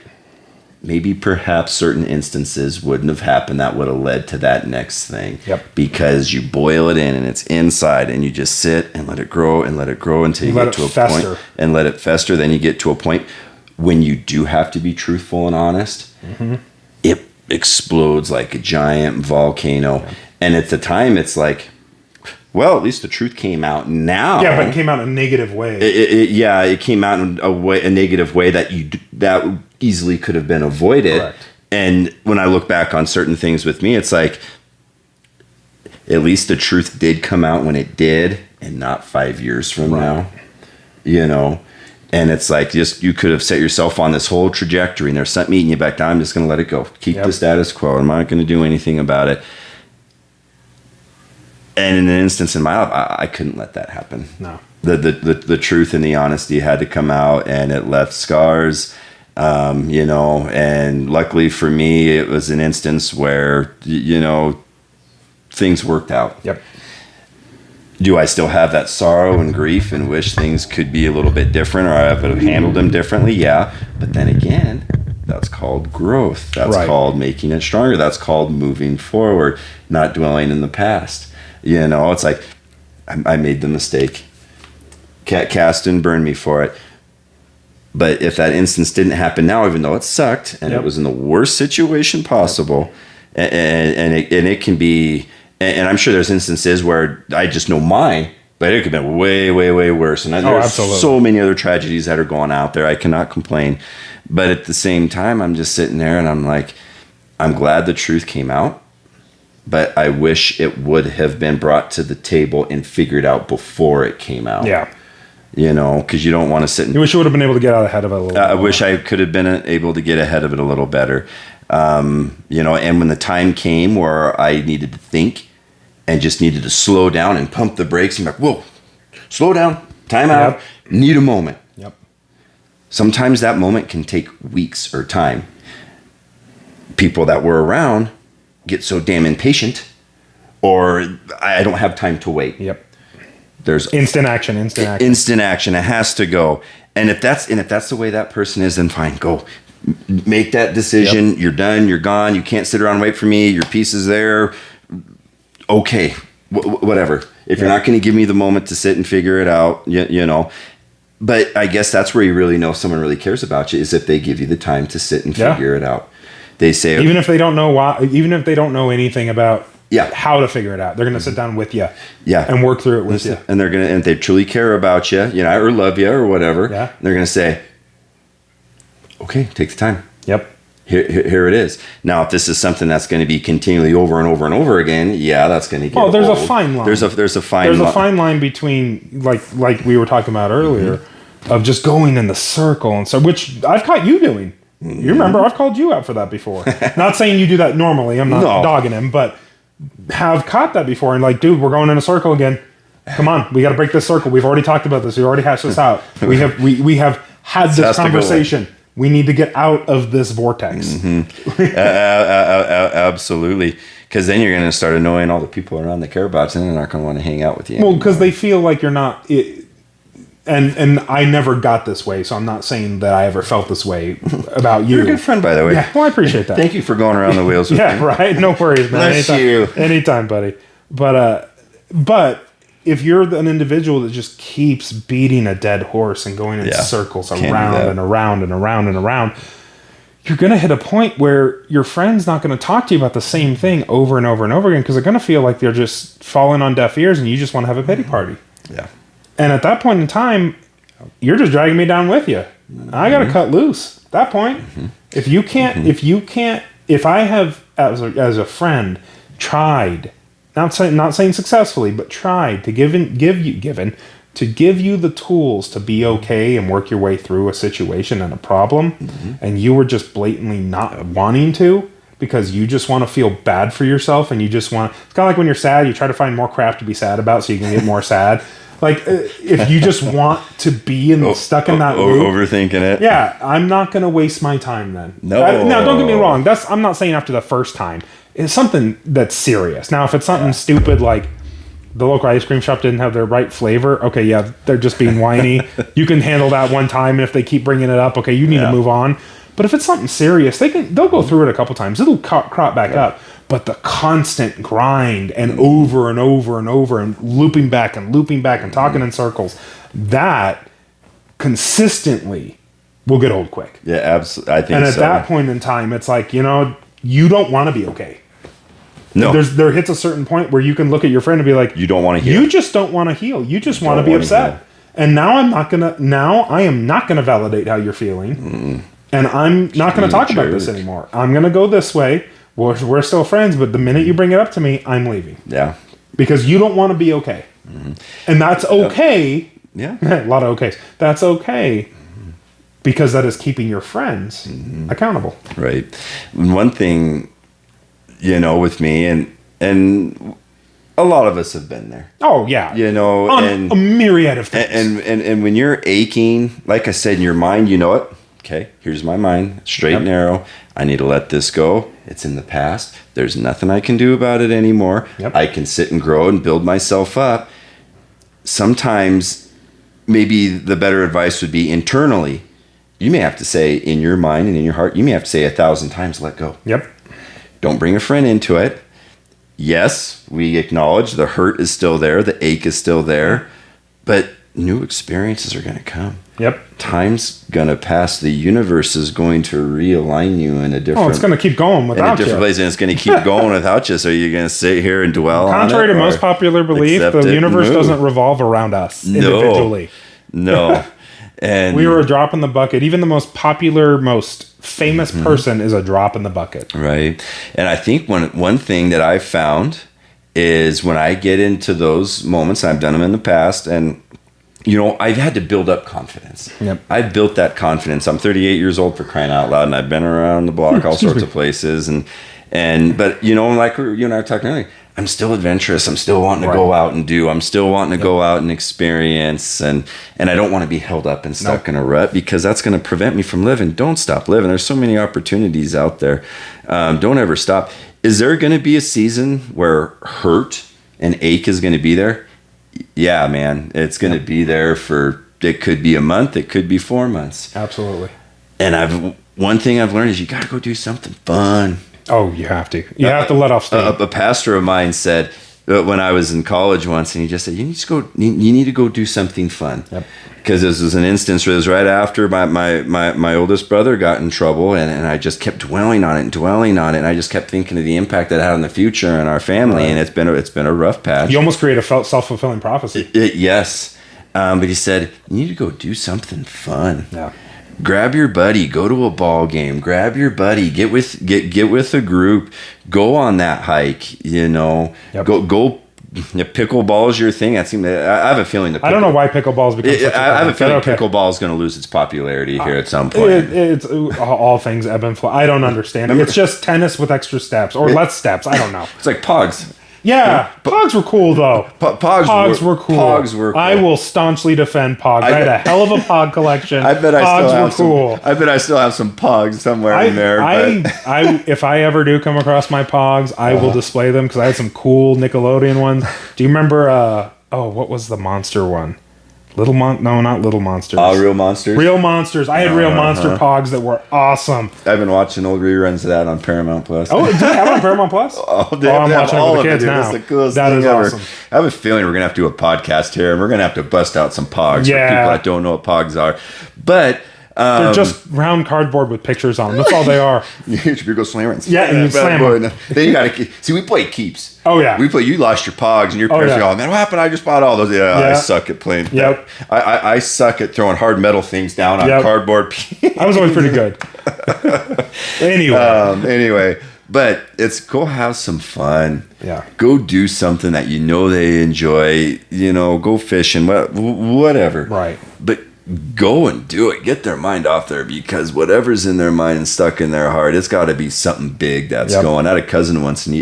Maybe perhaps certain instances wouldn't have happened that would have led to that next thing. Yep. Because you boil it in and it's inside and you just sit and let it grow until you get to a point and let it fester. Then you get to a point when you do have to be truthful and honest. Mm-hmm. It explodes like a giant volcano. Yeah. And at the time it's like, well, at least the truth came out now. Yeah, but it came out in a negative way. It came out in a negative way that easily could have been avoided. Correct. And when I look back on certain things with me, it's like, at least the truth did come out when it did, and not 5 years from now. And it's like, you could have set yourself on this whole trajectory, and there's something eating you back down. I'm just going to let it go. Keep the status quo. I'm not going to do anything about it. And in an instance in my life, I couldn't let that happen. No. The truth and the honesty had to come out, and it left scars. And luckily for me, it was an instance where, things worked out. Yep. Do I still have that sorrow and grief and wish things could be a little bit different, or I would have handled them differently? Yeah. But then again, that's called growth. That's called making it stronger. That's called moving forward, not dwelling in the past. It's like, I made the mistake. Cast and burn me for it. But if that instance didn't happen now, even though it sucked and it was in the worst situation possible, and it can be, and I'm sure there's instances where I just know mine, but it could have been way, way, way worse. And there's so many other tragedies that are going out there. I cannot complain. But at the same time, I'm just sitting there and I'm like, I'm glad the truth came out. but I wish it would have been brought to the table and figured out before it came out. Yeah. You know, because you don't want to sit and... You wish you would have been able to get out ahead of it a little I wish I could have been able to get ahead of it a little better. You know, and when the time came where I needed to think and just needed to slow down and pump the brakes and be like, whoa, slow down, time out, Yep. need a moment. Yep. Sometimes that moment can take weeks or time. People that were around get so damn impatient, or I don't have time to wait. Yep. There's Instant action. instant action. It has to go. And if that's the way that person is, then fine, go. Make that decision. Yep. You're done. You're gone. You can't sit around and wait for me. Your piece is there. Okay, whatever. If you're not going to give me the moment to sit and figure it out, you know. But I guess that's where you really know someone really cares about you, is if they give you the time to sit and figure it out. They say, even if they don't know why, even if they don't know anything about Yeah. how to figure it out, they're going to sit down with you, Yeah. and work through it with you. and they're gonna, and if they truly care about you, you know, or love you or whatever, Yeah. they're gonna say, okay, take the time. Yep. Here it is. Now, if this is something that's going to be continually over and over and over again, yeah, that's going to get Oh, there's old. a fine line. There's a fine There's line. a fine line between like we were talking about earlier, of just going in the circle, and so, which I've caught you doing. You remember, I've called you out for that before. Not saying you do that normally. I'm not No. dogging him, but have caught that before. And like, dude, we're going in a circle again. Come on, we got to break this circle. We've already talked about this. We already hashed this out. We have had has this to go away. conversation. We need to get out of this vortex. Absolutely. Because then you're going to start annoying all the people around that care about you, and they're not going to want to hang out with you. Well, because they feel like you're not. And I never got this way, so I'm not saying that I ever felt this way about you. You're a good friend, by the way. Yeah, well, I appreciate that. Thank you for going around the wheels with Yeah, me. right. No worries, man. Bless anytime, you. anytime, buddy. But if you're an individual that just keeps beating a dead horse and going in Yeah, circles can't do around that. and around and around and around, you're going to hit a point where your friend's not going to talk to you about the same thing over and over and over again, because they're going to feel like they're just falling on deaf ears and you just want to have a pity party. Yeah. And at that point in time, you're just dragging me down with you. I got to cut loose. At that point, if I have as a friend tried, not saying successfully, but tried to give you the tools to be okay and work your way through a situation and a problem, and you were just blatantly not wanting to, because you just want to feel bad for yourself, and you just want, it's kind of like when you're sad, you try to find more crap to be sad about so you can get more sad. Like, if you just want to be stuck in that loop, Overthinking it. yeah, I'm not going to waste my time then. No. Now, don't get me wrong. I'm not saying after the first time. It's something that's serious. Now, if it's something stupid like the local ice cream shop didn't have their right flavor, okay, yeah, they're just being whiny. You can handle that one time, and if they keep bringing it up, okay, you need to move on. But if it's something serious, they'll go through it a couple times. It'll crop back up. But the constant grind and over and over and over and looping back and talking in circles, that consistently will get old quick. Yeah, absolutely. I think And at so. that point in time, it's like, you don't want to be okay. No. There hits a certain point where you can look at your friend and be like, You don't want to heal. you just don't want to heal. You just want to don't be wanna upset. heal. And now I am not gonna validate how you're feeling. And I'm not gonna talk about this jerk. anymore. I'm gonna go this way. We're still friends, but the minute you bring it up to me, I'm leaving. Yeah. Because you don't want to be okay. And that's okay. Yeah. A lot of okays. That's okay. Because that is keeping your friends accountable. Right. One thing, with me, and a lot of us have been there. Oh, yeah. On and a myriad of things. and when you're aching, like I said, in your mind, you know it. Okay, here's my mind, straight and narrow. I need to let this go. It's in the past. There's nothing I can do about it anymore. Yep. I can sit and grow and build myself up. Sometimes, maybe the better advice would be internally. You may have to say in your mind and in your heart, you may have to say 1,000 times, let go. Yep. Don't bring a friend into it. Yes, we acknowledge the hurt is still there, the ache is still there, but new experiences are going to come. Yep. Time's going to pass. The universe is going to realign you in a different, Oh, it's going to keep going in a without different you. place, and it's going to keep going without you. So you're going to sit here and dwell Contrary on it. to or most popular belief, accept the it and universe move. doesn't revolve around us individually. No. And we were a drop in the bucket. Even the most popular, most famous person is a drop in the bucket. right. And I think one thing that I've found is when I get into those moments, I've done them in the past, and I've had to build up confidence. Yep. I've built that confidence. I'm 38 years old, for crying out loud, and I've been around the block, all sorts of places, but like you and I were talking earlier, I'm still adventurous. I'm still wanting to go out and do. I'm still wanting to go out and experience, and I don't want to be held up and stuck in a rut, because that's going to prevent me from living. Don't stop living. There's so many opportunities out there. Don't ever stop. Is there going to be a season where hurt and ache is going to be there? Yeah, man, it's going to be there it could be a month, it could be 4 months. Absolutely. And one thing I've learned is you got to go do something fun. Oh, you have to. You have to let off steam. A pastor of mine said when I was in college once, and he just said, you need to go do something fun. Yep. Because this was an instance where it was right after my oldest brother got in trouble, and I just kept dwelling on it, and I just kept thinking of the impact that had on the future and our family, and it's been a rough patch. You almost create a self-fulfilling prophecy. Yes. But he said, you need to go do something fun. Yeah. Grab your buddy, go to a ball game, grab your buddy, get with a group, go on that hike, Yep. go pickleball is your thing. I have a feeling I don't know why pickleball's become such a thing. I have a feeling Okay. pickleball is going to lose its popularity here at some point. It's all things ebb and flow. I don't understand it. It's just tennis with extra steps or less steps. I don't know. It's like Pogs. Yeah, Pogs were cool though. Pogs were cool. Pogs were cool. I will staunchly defend Pogs. I had a hell of a Pog collection. I bet Pogs were cool. I bet I still have some Pogs somewhere in there. If I ever do come across my Pogs, I will display them, because I had some cool Nickelodeon ones. Do you remember? What was the monster one? No, not Little Monsters. Real Monsters. Real Monsters. I had Real Monster Pogs that were awesome. I've been watching old reruns of that on Paramount Plus. Oh, do they have it on Paramount Plus? I'm watching it with the kids now. That's the coolest That thing is ever. awesome. I have a feeling we're gonna have to do a podcast here, and we're gonna have to bust out some Pogs for people that don't know what Pogs are. But they're just round cardboard with pictures on them. That's all they are. you should go slam it. Yeah, and you slam them. Then you gotta see. We play keeps. Oh yeah. You lost your Pogs, and your parents are, oh man, what happened? I just bought all those. Yeah, I suck at playing. Yep. I suck at throwing hard metal things down on cardboard. I was always pretty good. Anyway, but it's go have some fun. Yeah. Go do something that they enjoy. Go fishing, whatever. Right. But go and do it. Get their mind off there, because whatever's in their mind and stuck in their heart, it's got to be something big that's going. I had a cousin once, and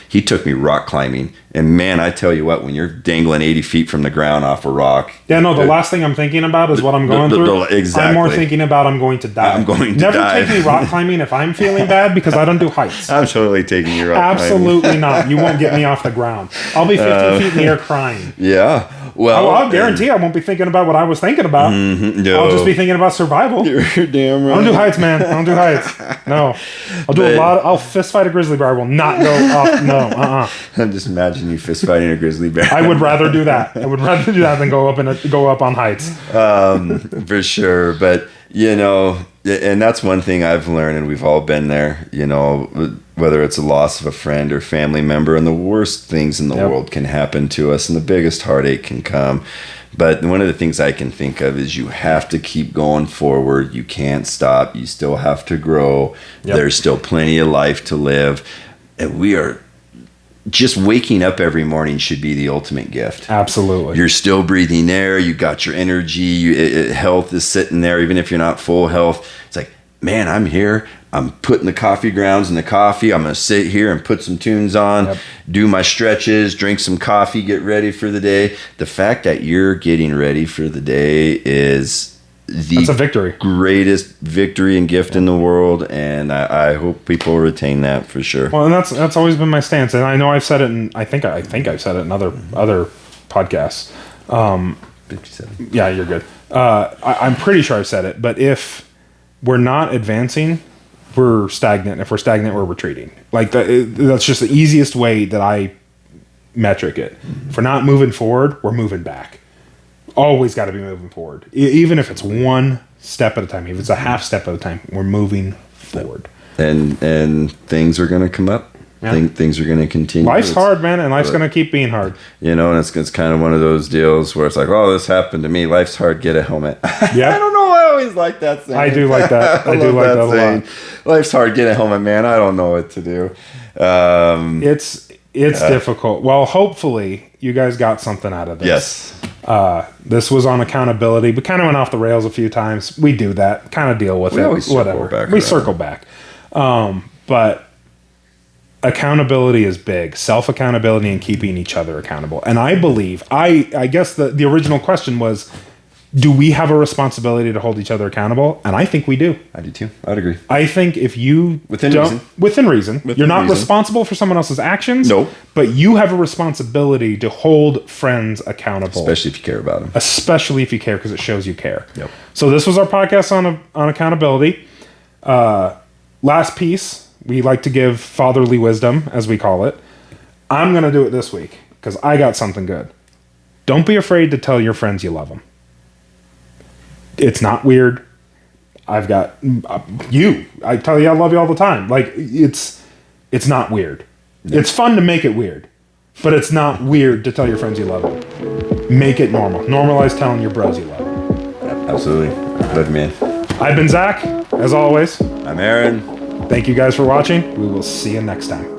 he took me rock climbing. And man, I tell you what, when you're dangling 80 feet from the ground off a rock. Yeah, no, the last thing I'm thinking about is what I'm going through. Exactly. I'm more thinking about I'm going to die. I'm going to Never die. take me rock climbing if I'm feeling bad, because I don't do heights. I'm totally taking you rock climbing. Absolutely not. You won't get me off the ground. I'll be 15 feet in the air crying. Yeah. Well, I'll guarantee I won't be thinking about what I was thinking about. No. I'll just be thinking about survival. You're damn right. I don't do heights, man. I don't do heights. No. I'll fist fight a grizzly bear. I will not go up. No. I'm just imagining you fist fighting a grizzly bear. I would rather do that. I would rather do that than go up on heights. For sure. But, and that's one thing I've learned, and we've all been there, whether it's a loss of a friend or family member, and the worst things in the world can happen to us, and the biggest heartache can come. But one of the things I can think of is you have to keep going forward. You can't stop. You still have to grow. Yep. There's still plenty of life to live. And we are just waking up every morning should be the ultimate gift. Absolutely. You're still breathing air. You got your energy. Health is sitting there, even if you're not full health. It's like, man, I'm here. I'm putting the coffee grounds in the coffee. I'm going to sit here and put some tunes on, do my stretches, drink some coffee, get ready for the day. The fact that you're getting ready for the day is that's a victory. Greatest victory and gift in the world, and I hope people retain that for sure. Well, and that's always been my stance, and I know I've said it, and I think I've said it in other podcasts. 57. Yeah, you're good. I'm pretty sure I've said it, but if we're not advancing, we're stagnant. If we're stagnant, we're retreating. Like that's just the easiest way that I metric it. If we're not moving forward, we're moving back. Always got to be moving forward. Even if it's one step at a time, if it's a half step at a time, we're moving forward. And things are going to come up. things are going to continue. Life's hard, man, and life's going to keep being hard. You know, and it's kind of one of those deals where it's like, oh, this happened to me. Life's hard. Get a helmet. Yeah. I don't know. I always like that saying. I do like that. I do like that a lot. Life's hard. Get a helmet, man. I don't know what to do. It's difficult. Well, hopefully you guys got something out of this. Yes. This was on accountability. We kind of went off the rails a few times. We do that. Kind of deal with it. Always circle Whatever. back We around. circle back. But accountability is big. Self-accountability and keeping each other accountable. And I believe, I guess the original question was, do we have a responsibility to hold each other accountable? And I think we do. I do too. I'd agree. I think if you Within reason. You're not reason. responsible for someone else's actions. No. But you have a responsibility to hold friends accountable. Especially if you care about them. Especially if you care, because it shows you care. Yep. So this was our podcast on accountability. Last piece, we like to give fatherly wisdom, as we call it. I'm going to do it this week, because I got something good. Don't be afraid to tell your friends you love them. It's not weird. I've got you. I tell you I love you all the time. Like, it's not weird. Yeah. It's fun to make it weird, but it's not weird to tell your friends you love them. Make it normal. Normalize telling your bros you love them. Absolutely. Good man. I've been Zach, as always. I'm Aaron. Thank you guys for watching. We will see you next time.